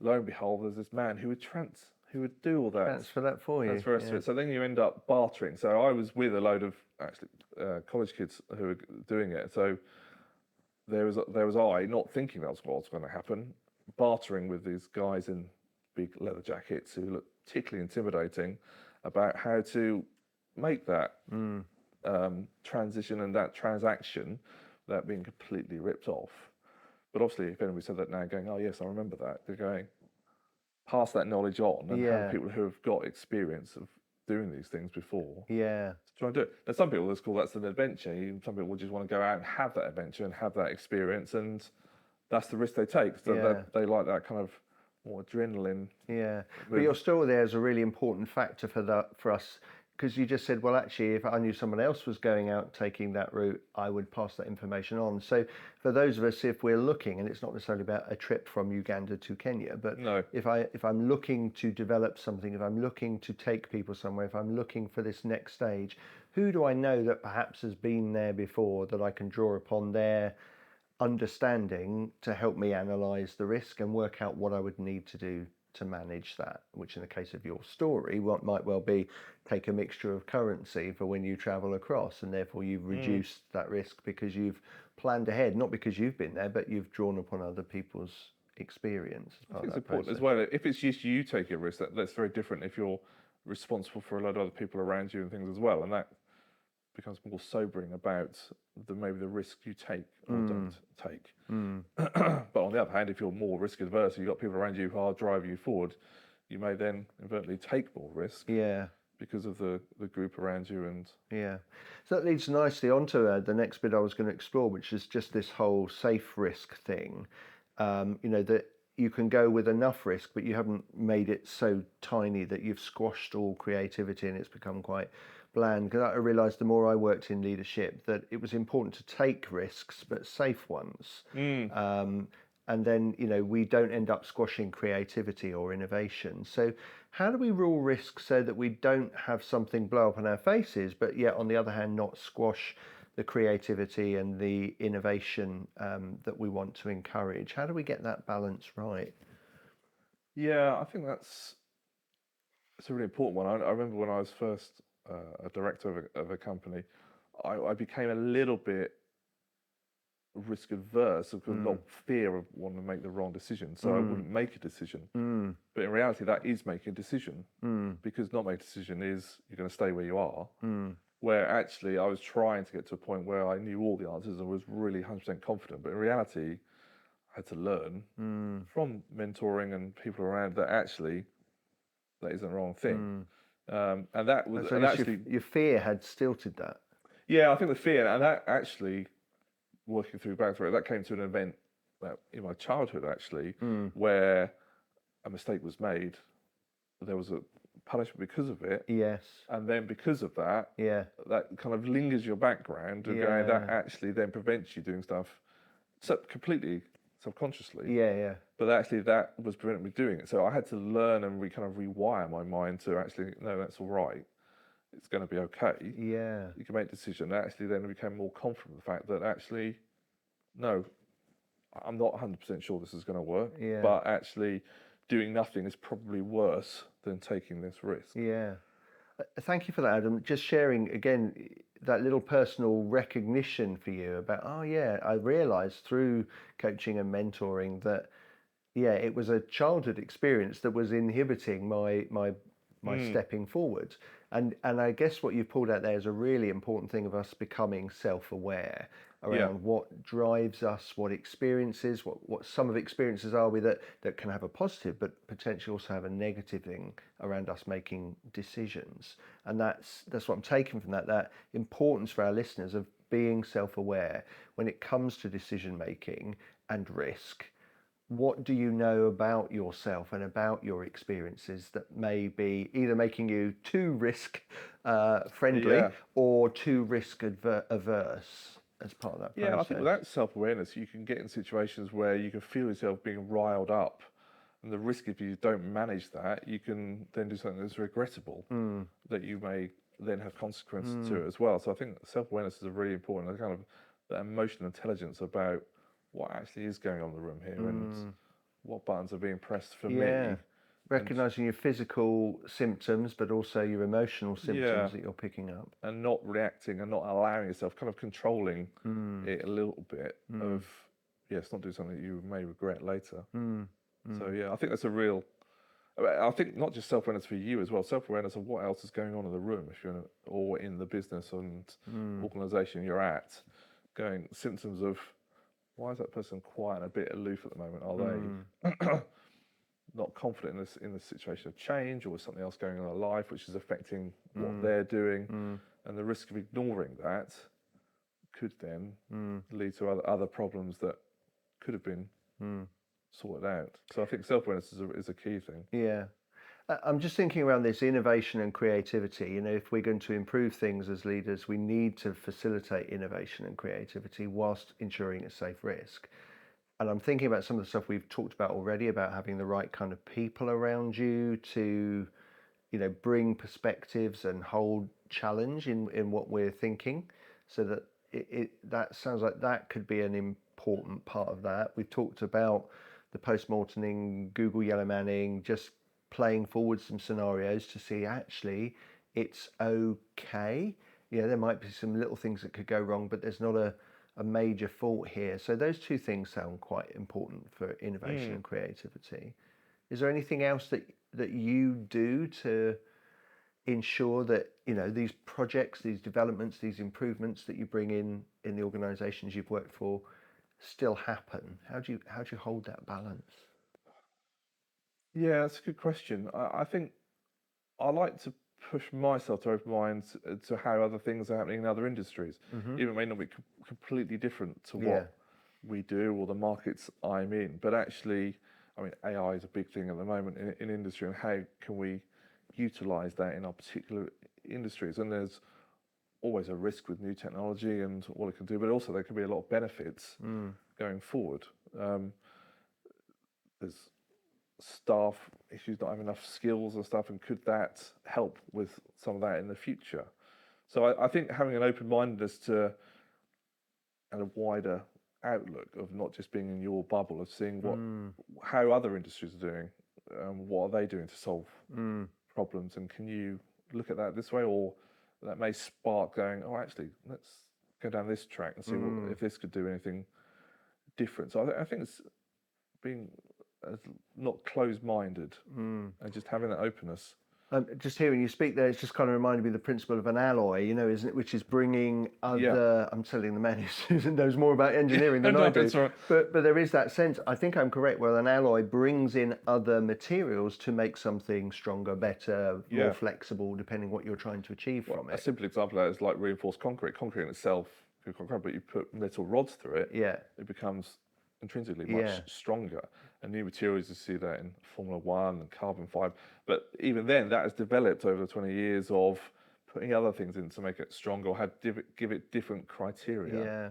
lo and behold, there's this man who would do all that. Transfer that for you. Transfer it. So then you end up bartering. So I was with a load of actually college kids who were doing it. So there was I not thinking that was what was going to happen, bartering with these guys in big leather jackets who looked particularly intimidating about how to make that transition and that transaction without being completely ripped off. But obviously, if anybody said that now, going, "Oh yes, I remember that," they're going, pass that knowledge on and have people who have got experience of doing these things before. Yeah. To try and do it. Now, some people just call that's an adventure. Some people just want to go out and have that adventure and have that experience, and that's the risk they take. So they like that kind of more adrenaline. Yeah. But your story there is a really important factor for us. Because you just said, well, actually, if I knew someone else was going out taking that route, I would pass that information on. So for those of us, if we're looking, and it's not necessarily about a trip from Uganda to Kenya, but if I'm looking to develop something, if I'm looking to take people somewhere, if I'm looking for this next stage, who do I know that perhaps has been there before that I can draw upon their understanding to help me analyse the risk and work out what I would need to do to manage that, which in the case of your story, what might well be take a mixture of currency for when you travel across, and therefore you've reduced that risk because you've planned ahead, not because you've been there, but you've drawn upon other people's experience as part I think of that it's important process. as well. If it's just you taking a risk, that's very different if you're responsible for a lot of other people around you and things as well, and that becomes more sobering about maybe the risk you take or don't take. But on the other hand, if you're more risk adverse, you've got people around you who are driving you forward, you may then inadvertently take more risk because of the group around you. And so that leads nicely onto the next bit I was going to explore, which is just this whole safe risk thing. That you can go with enough risk, but you haven't made it so tiny that you've squashed all creativity and it's become quite bland. Because I realised the more I worked in leadership that it was important to take risks, but safe ones. And then, we don't end up squashing creativity or innovation. So how do we rule risk so that we don't have something blow up in our faces, but yet on the other hand, not squash the creativity and the innovation that we want to encourage? How do we get that balance right? Yeah, I think it's a really important one. I remember when I was first a director of a company, I became a little bit risk adverse because not fear of wanting to make the wrong decision. So I wouldn't make a decision. But in reality, that is making a decision because not making a decision is you're going to stay where you are. Where actually I was trying to get to a point where I knew all the answers and was really 100% confident. But in reality, I had to learn from mentoring and people around that actually that isn't the wrong thing. And that was so actually your fear had stilted that. Yeah, I think the fear, and that actually working back through it, that came to an event in my childhood actually, where a mistake was made. There was a punishment because of it. Yes. And then because of that, that kind of lingers your background, and that actually then prevents you doing stuff completely subconsciously. Yeah. But actually, that was preventing me doing it. So I had to learn and rewire my mind to actually, no, that's all right. It's going to be okay. Yeah. You can make a decision. I actually then became more confident with the fact that actually, no, I'm not 100% sure this is going to work. Yeah. But actually, doing nothing is probably worse than taking this risk. Yeah. Thank you for that, Adam. Just sharing again that little personal recognition for you about, I realised through coaching and mentoring that, it was a childhood experience that was inhibiting my stepping forward. And I guess what you pulled out there is a really important thing of us becoming self-aware around what drives us, what experiences, what some of experiences are we that can have a positive but potentially also have a negative thing around us making decisions. And that's what I'm taking from that importance for our listeners of being self-aware when it comes to decision making and risk. what do you know about yourself and about your experiences that may be either making you too risk friendly Yeah. or too risk averse as part of that Yeah, I think process? without self-awareness, you can get in situations where you can feel yourself being riled up, and the risk if you don't manage that, you can then do something that's regrettable, Mm, that you may then have consequences to mm, it as well. So I think self-awareness is a really important kind of that emotional intelligence about what actually is going on in the room here and mm. what buttons are being pressed for Yeah. me, and Recognizing your physical symptoms, but also your emotional yeah, symptoms that you're picking up. and not reacting and not allowing yourself, kind of controlling Mm, it a little bit mm, of yes, not doing something you may regret later. mm, So mm. yeah, I think that's a real. I think not just self-awareness for you as well, self-awareness of what else is going on in the room if you're in or in the business and Mm, organisation you're at, going symptoms of why is that person quiet and a bit aloof at the moment? mm, Are they not confident in this situation of change, or is something else going on in their life which is affecting what mm, they're doing? mm, And the risk of ignoring that could then mm, lead to other problems that could have been mm. sorted out. So I think self-awareness is a key thing. Yeah. I'm just thinking around this innovation and creativity. You know, if we're going to improve things as leaders, we need to facilitate innovation and creativity whilst ensuring a safe risk. And I'm thinking about some of the stuff we've talked about already about having the right kind of people around you to, you know, bring perspectives and hold challenge in what we're thinking, so that that sounds like that could be an important part of that. We've talked about the post-morteming, Google Yellow Manning, just playing forward some scenarios to see actually it's okay. Yeah, there might be some little things that could go wrong, but there's not a major fault here. So those two things sound quite important for innovation Mm. and creativity. Is there anything else that you do to ensure that, you know, these projects, these developments, these improvements that you bring in the organisations you've worked for still happen? How do you hold that balance? Yeah, that's a good question. I think I like to push myself to open minds to how other things are happening in other industries. Hmm. Even it may not be completely different to Yeah. what we do or the markets I'm in, but actually, I mean, AI is a big thing at the moment in industry, and how can we utilize that in our particular industries? And there's always a risk with new technology and what it can do, but also there can be a lot of benefits Mm, going forward. There's staff issues, not having enough skills and stuff, and could that help with some of that in the future? So I think having an open-mindedness to and a wider outlook of not just being in your bubble, of seeing mm, how other industries are doing, what are they doing to solve mm, problems, and can you look at that this way, or that may spark going, oh, actually, let's go down this track and see mm. if this could do anything different. So I think it's being not closed-minded Mm. and just having that openness. Just hearing you speak there, it's just kind of reminded me of the principle of an alloy, you know, isn't it? Which is bringing Yeah. other. I'm telling the man who knows more about engineering than No, I do, that's right. but there is that sense. I think I'm correct. Where an alloy brings in other materials to make something stronger, better, more Yeah. flexible, depending what you're trying to achieve Well, from a it. simple example of that is like reinforced concrete. Concrete in itself, but you put metal rods through it, Yeah, it becomes intrinsically yeah, much stronger. And new materials, you see that in Formula One and carbon fibre. But even then, that has developed over the 20 years of putting other things in to make it stronger, or give it different criteria. yeah.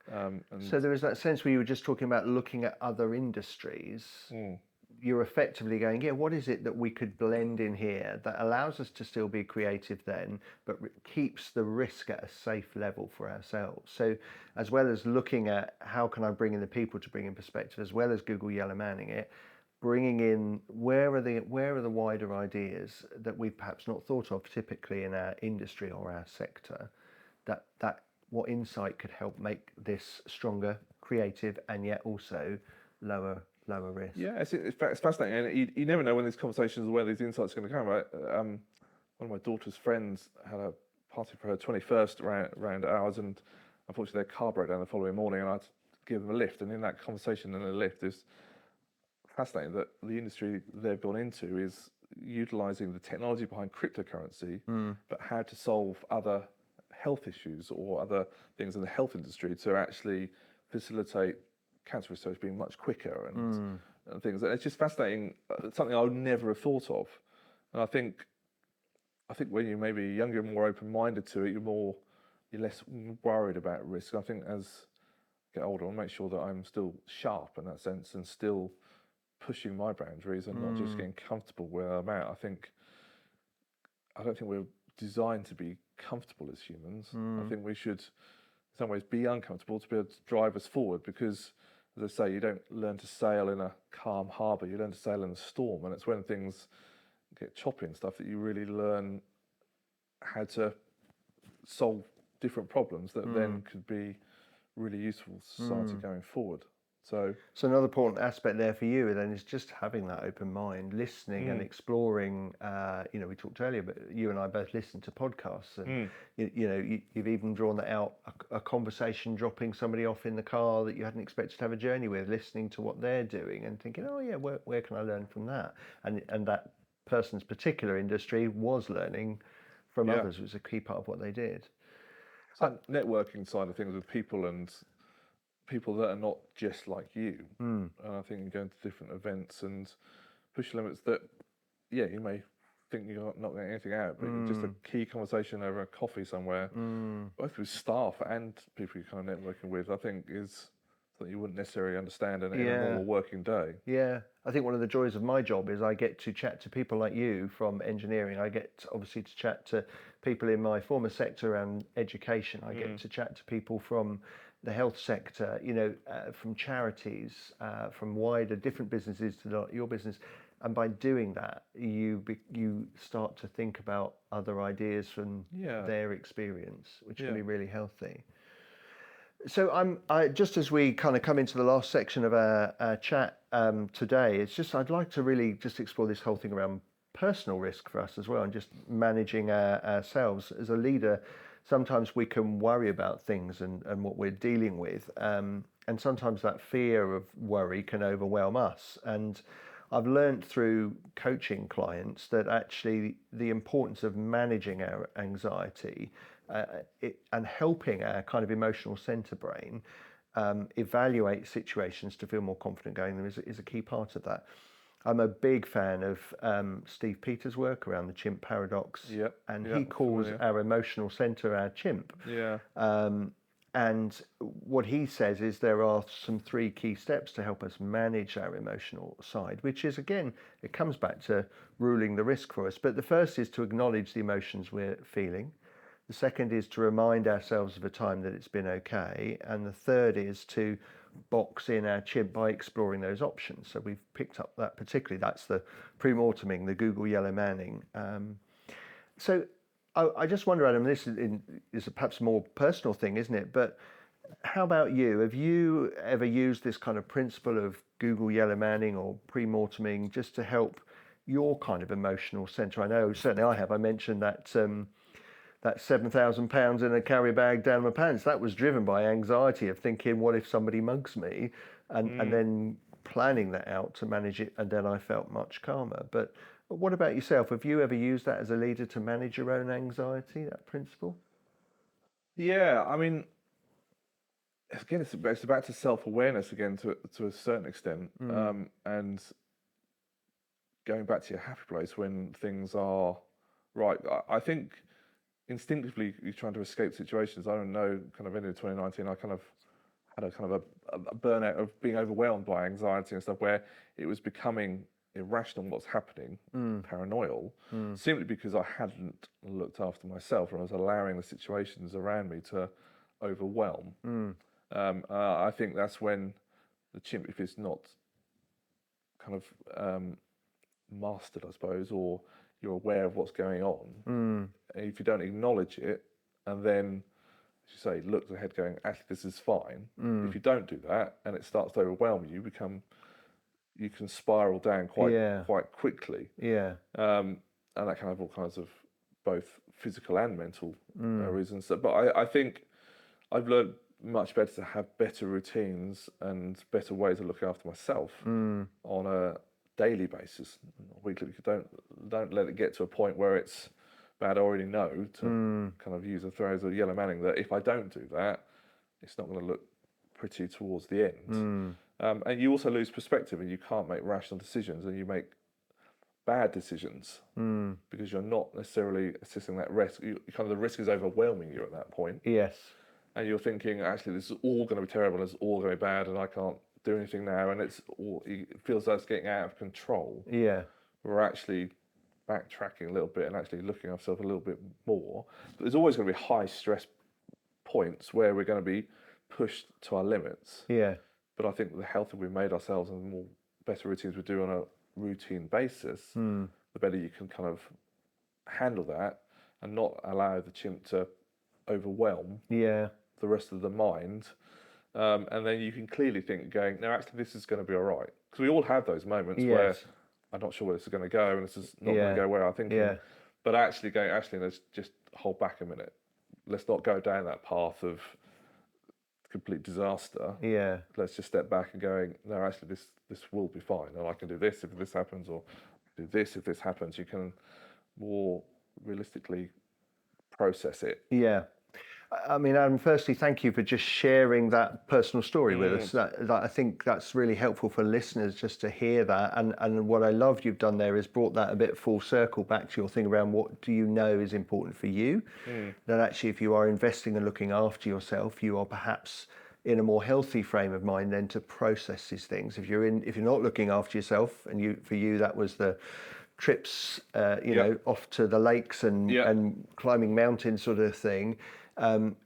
And So there is that sense where you were just talking about looking at other industries. mm, You're effectively going, yeah, what is it that we could blend in here that allows us to still be creative then, but keeps the risk at a safe level for ourselves? So as well as looking at how can I bring in the people to bring in perspective, as well as Google Yellow Manning it, bringing in where are the wider ideas that we've perhaps not thought of typically in our industry or our sector, that what insight could help make this stronger, creative, and yet also lower risk. yeah, it's fascinating. And you never know when these conversations or where these insights are going to come. Right? One of my daughter's friends had a party for her 21st round ours, and unfortunately their car broke down the following morning, and I had to give them a lift. And in that conversation in the lift is fascinating that the industry they've gone into is utilizing the technology behind cryptocurrency, but how to solve other health issues or other things in the health industry to actually facilitate cancer research being much quicker and things. And it's just fascinating, something I would never have thought of. And I think when you're maybe younger and more open-minded to it, you're less worried about risk. I think as I get older, I'll make sure that I'm still sharp in that sense and still pushing my boundaries and not just getting comfortable where I'm at. I don't think we're designed to be comfortable as humans. I think we should, in some ways, be uncomfortable to be able to drive us forward, because, as I say, you don't learn to sail in a calm harbour, you learn to sail in a storm, and it's when things get choppy and stuff that you really learn how to solve different problems that then could be really useful to society going forward. So another important aspect there for you then is just having that open mind, listening and exploring. We talked earlier, but you and I both listen to podcasts, and you've even drawn that out, a conversation, dropping somebody off in the car that you hadn't expected to have a journey with, listening to what they're doing and thinking, oh yeah, where can I learn from that? And that person's particular industry was learning from others. It was a key part of what they did. So networking side of things with people and people that are not just like you. And I think you go into different events and push limits that, you may think you're not getting anything out, but just a key conversation over a coffee somewhere, both with staff and people you're kind of networking with, I think is something you wouldn't necessarily understand in a normal working day. Yeah, I think one of the joys of my job is I get to chat to people like you from engineering. I get obviously to chat to people in my former sector around education. I get to chat to people from the health sector, from charities, from wider different businesses to your business. And by doing that, you start to think about other ideas from their experience, which can be really healthy. So just as we kind of come into the last section of our chat today, I'd like to really just explore this whole thing around personal risk for us as well, and just managing ourselves as a leader. Sometimes we can worry about things and what we're dealing with, and sometimes that fear of worry can overwhelm us. And I've learned through coaching clients that actually the importance of managing our anxiety and helping our kind of emotional centre brain evaluate situations to feel more confident going them is a key part of that. I'm a big fan of Steve Peters' work around the chimp paradox, and he calls our emotional centre our chimp. And what he says is there are some 3 key steps to help us manage our emotional side, which is, again, it comes back to ruling the risk for us. But the first is to acknowledge the emotions we're feeling. The second is to remind ourselves of a time that it's been okay. And the third is to box in our chimp by exploring those options. So we've picked up that particularly, that's the pre-morteming, the Google Yellow Manning. So I just wonder, Adam, this is perhaps a more personal thing, isn't it? But how about you? Have you ever used this kind of principle of Google Yellow Manning or pre-morteming just to help your kind of emotional centre? I know certainly I have. I mentioned that that £7,000 in a carrier bag down my pants. That was driven by anxiety of thinking, what if somebody mugs me? And then planning that out to manage it. And then I felt much calmer. But what about yourself? Have you ever used that as a leader to manage your own anxiety, that principle? Yeah, I mean, again, it's back to self-awareness again to a certain extent, and going back to your happy place when things are right. I think instinctively you're trying to escape situations. I don't know, kind of ended in 2019, I kind of had a kind of a burnout of being overwhelmed by anxiety and stuff, where it was becoming irrational what's happening, paranoid, simply because I hadn't looked after myself and I was allowing the situations around me to overwhelm. I think that's when the chimp, if it's not kind of mastered, I suppose, or you're aware of what's going on, if you don't acknowledge it and then, as you say, look ahead going, actually this is fine, if you don't do that and it starts to overwhelm you, you can spiral down quite quickly. And that can have all kinds of both physical and mental reasons. But I think I've learned much better to have better routines and better ways of looking after myself on a daily basis, weekly. Don't let it get to a point where it's bad. I already know to kind of use a phrase of Yellow Manning that if I don't do that, it's not going to look pretty towards the end. And you also lose perspective, and you can't make rational decisions, and you make bad decisions because you're not necessarily assessing that risk. Kind of the risk is overwhelming you at that point, Yes. and you're thinking, actually, this is all going to be terrible, and it's all going to be bad, and I can't do anything now, and it feels like it's getting out of control. Yeah. We're actually backtracking a little bit and actually looking at ourselves a little bit more. But there's always going to be high stress points where we're going to be pushed to our limits. Yeah. But I think the healthier we made ourselves and the more better routines we do on a routine basis, the better you can kind of handle that and not allow the chimp to overwhelm the rest of the mind. And then you can clearly think, going, no, actually, this is going to be all right. Because we all have those moments where I'm not sure where this is going to go, and this is not going to go where I think. But actually going, let's just hold back a minute. Let's not go down that path of complete disaster. Yeah. Let's just step back and going, no, actually, this will be fine, and I can do this if this happens, or do this if this happens. You can more realistically process it. Yeah. I mean, Adam, firstly, thank you for just sharing that personal story with us. That I think that's really helpful for listeners just to hear that. And what I love you've done there is brought that a bit full circle back to your thing around what do you know is important for you. That actually, if you are investing and looking after yourself, you are perhaps in a more healthy frame of mind then to process these things. If you're not looking after yourself, and for you that was the trips, know, off to the lakes and climbing mountains sort of thing.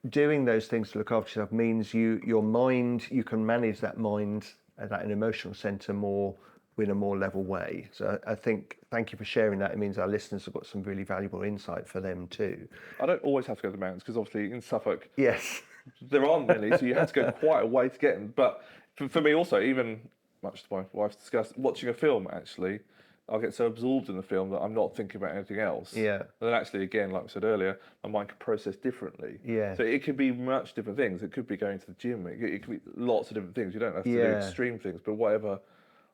Doing those things to look after yourself means your mind, you can manage that mind, that an emotional centre more in a more level way. So I think, thank you for sharing that. It means our listeners have got some really valuable insight for them too. I don't always have to go to the mountains because obviously in Suffolk, yes, there aren't many, so you have to go quite a way to get them. But for me also, even much to my wife's disgust, watching a film actually, I'll get so absorbed in the film that I'm not thinking about anything else. Yeah. And then actually, again, like I said earlier, my mind can process differently. Yeah. So it could be much different things. It could be going to the gym. It could be lots of different things. You don't have to do extreme things, but whatever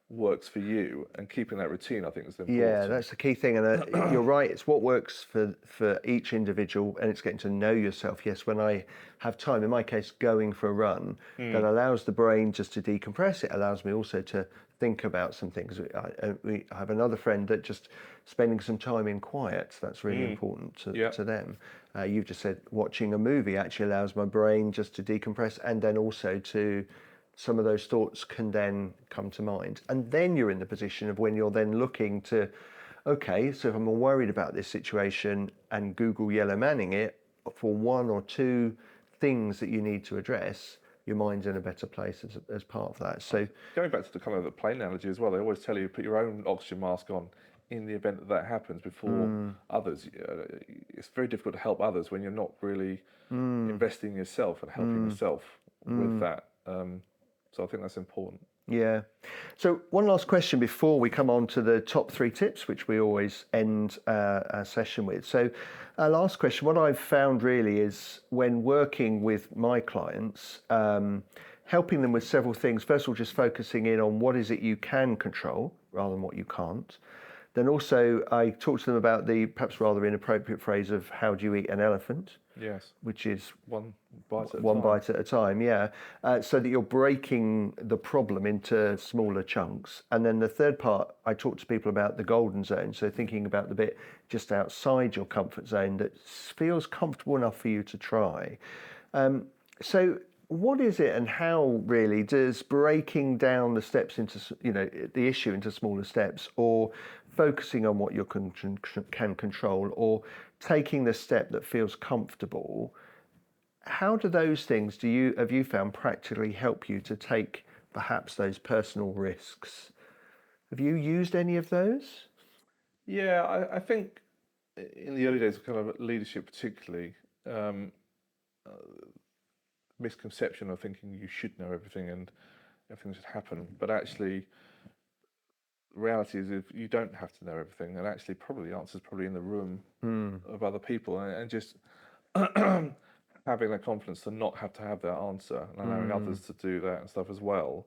works for you, and keeping that routine, I think, is important. Yeah, that's the key thing. And you're right, it's what works for each individual, and it's getting to know yourself. Yes, when I have time, in my case, going for a run, that allows the brain just to decompress. It allows me also to think about some things. I have another friend that just spending some time in quiet, that's really important to them. You've just said watching a movie actually allows my brain just to decompress, and then also to some of those thoughts can then come to mind. And then you're in the position of when you're then looking to, okay, so if I'm more worried about this situation and Google yellow manning it for one or two things that you need to address, your mind's in a better place as part of that. So going back to the kind of the plane analogy as well, they always tell you put your own oxygen mask on in the event that happens before others. It's very difficult to help others when you're not really investing in yourself and helping yourself with that. So I think that's important. Yeah. So one last question before we come on to the top 3 tips, which we always end our session with. So our last question, what I've found really is when working with my clients, helping them with several things. First of all, just focusing in on what is it you can control rather than what you can't. Then also I talk to them about the perhaps rather inappropriate phrase of how do you eat an elephant? Yes. Which is one bite at a time, yeah. So that you're breaking the problem into smaller chunks. And then the third part, I talk to people about the golden zone. So thinking about the bit just outside your comfort zone that feels comfortable enough for you to try. So what is it, and how really does breaking down the steps into, the issue into smaller steps, or focusing on what you can control, or taking the step that feels comfortable, how do those things have you found practically help you to take perhaps those personal risks? Have you used any of those? Yeah, I think in the early days of kind of leadership particularly, misconception of thinking you should know everything and everything should happen, but actually the reality is if you don't have to know everything, and actually probably the answer is probably in the room of other people, and just having that confidence to not have to have that answer and allowing others to do that and stuff as well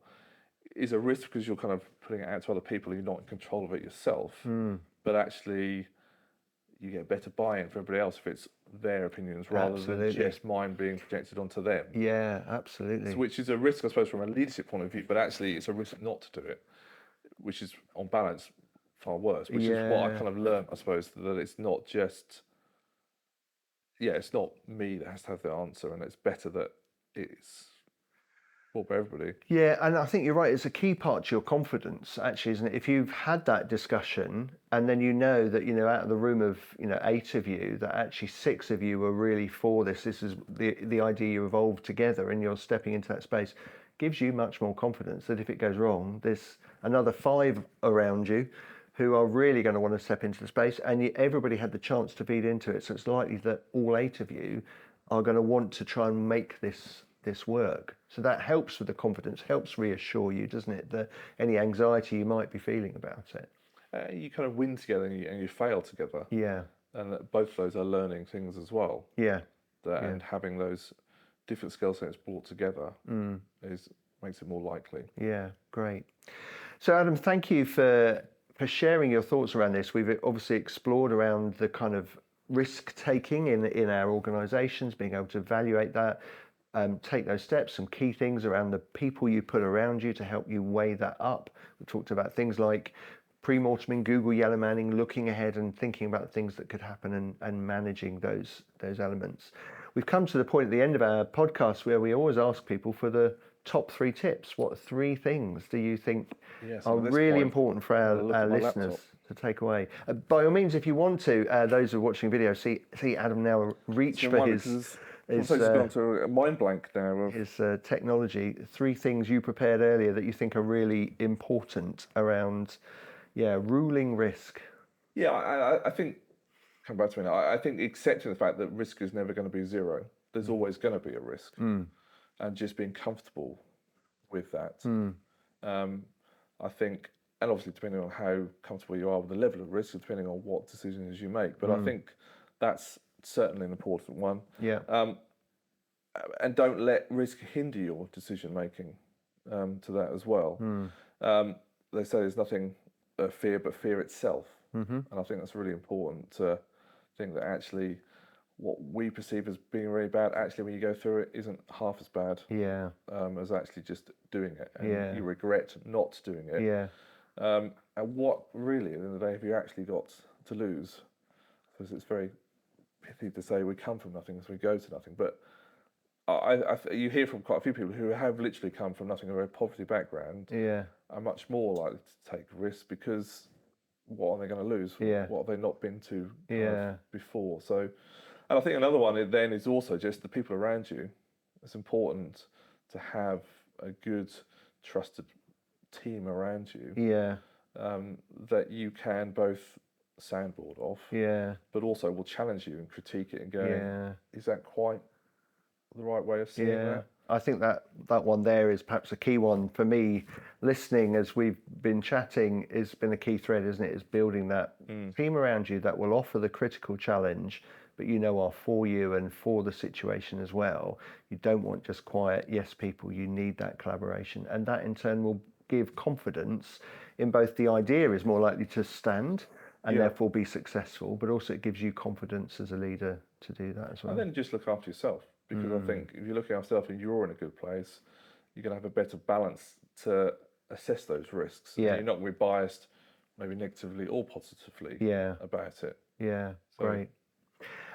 is a risk, because you're kind of putting it out to other people and you're not in control of it yourself. But actually you get better buy-in from everybody else if it's their opinions rather than just mine being projected onto them. Yeah, absolutely. So, which is a risk, I suppose, from a leadership point of view, but actually it's a risk not to do it, which is on balance far worse, which is what I kind of learned, I suppose, that it's not just, it's not me that has to have the answer, and it's better that it's for everybody. Yeah, and I think you're right. It's a key part to your confidence, actually, isn't it? If you've had that discussion and then you know that, out of the room of, 8 of you, that actually 6 of you are really for this. This is the idea you evolved together and you're stepping into that space, gives you much more confidence that if it goes wrong, there's another 5 around you who are really going to want to step into the space, and everybody had the chance to feed into it. So it's likely that all 8 of you are going to want to try and make this work. So that helps with the confidence, helps reassure you, doesn't it? That any anxiety you might be feeling about it. You kind of win together and you fail together. Yeah. And that both of those are learning things as well. Yeah. And having those different skill sets brought together makes it more likely. Yeah, great. So Adam, thank you for sharing your thoughts around this. We've obviously explored around the kind of risk taking in our organisations, being able to evaluate that, take those steps, some key things around the people you put around you to help you weigh that up. We talked about things like pre-morteming, Google yellow manning, looking ahead and thinking about things that could happen and managing those elements. We've come to the point at the end of our podcast where we always ask people for the top 3 tips. What 3 things do you think are really important for our listeners to take away? By all means, if you want to, those who are watching video, see Adam now reach for his gone to a mind blank now. His technology. 3 things you prepared earlier that you think are really important around, ruling risk. Yeah, I think, come back to me now, I think accepting the fact that risk is never going to be 0. There's always going to be a risk. And just being comfortable with that. I think, and obviously depending on how comfortable you are with the level of risk, depending on what decisions you make, but I think that's certainly an important one. Yeah. And don't let risk hinder your decision making to that as well. They say there's nothing fear but fear itself. And I think that's really important to think that actually what we perceive as being really bad, actually when you go through it, isn't half as bad as actually just doing it. And you regret not doing it. And what really, at the end of the day, have you actually got to lose? Because it's very pithy to say we come from nothing, so we go to nothing. But you hear from quite a few people who have literally come from nothing, a very poverty background, are much more likely to take risks because what are they going to lose? What have they not been to before? So, and I think another one then is also just the people around you. It's important to have a good, trusted team around you that you can both soundboard off, but also will challenge you and critique it and go, is that quite the right way of seeing that? I think that one there is perhaps a key one for me. Listening as we've been chatting has been a key thread, isn't it? Is building that team around you that will offer the critical challenge, but are for you and for the situation as well. You don't want just quiet yes people. You need that collaboration, and that in turn will give confidence in both the idea is more likely to stand and therefore be successful, but also it gives you confidence as a leader to do that as well. And then just look after yourself, because I think if you look after yourself and you're in a good place, you're going to have a better balance to assess those risks. You're not going to be biased, maybe negatively or positively about it. Yeah, so, great.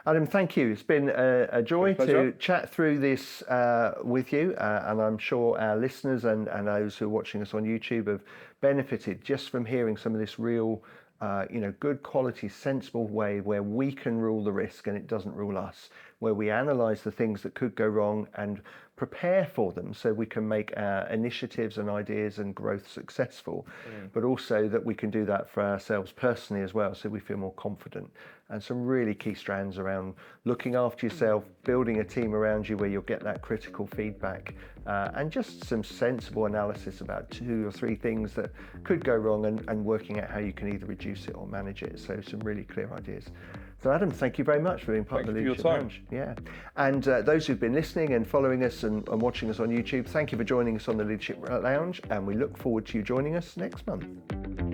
Adam, thank you. It's been a joy to chat through this with you, and I'm sure our listeners and those who are watching us on YouTube have benefited just from hearing some of this real good quality, sensible way where we can rule the risk and it doesn't rule us, where we analyse the things that could go wrong and prepare for them so we can make our initiatives and ideas and growth successful, but also that we can do that for ourselves personally as well, so we feel more confident. And some really key strands around looking after yourself, building a team around you where you'll get that critical feedback, and just some sensible analysis about 2 or 3 things that could go wrong and working out how you can either reduce it or manage it. So some really clear ideas. So Adam, thank you very much for being part of the Leadership Lounge. Yeah, and those who've been listening and following us and watching us on YouTube, thank you for joining us on the Leadership Lounge, and we look forward to you joining us next month.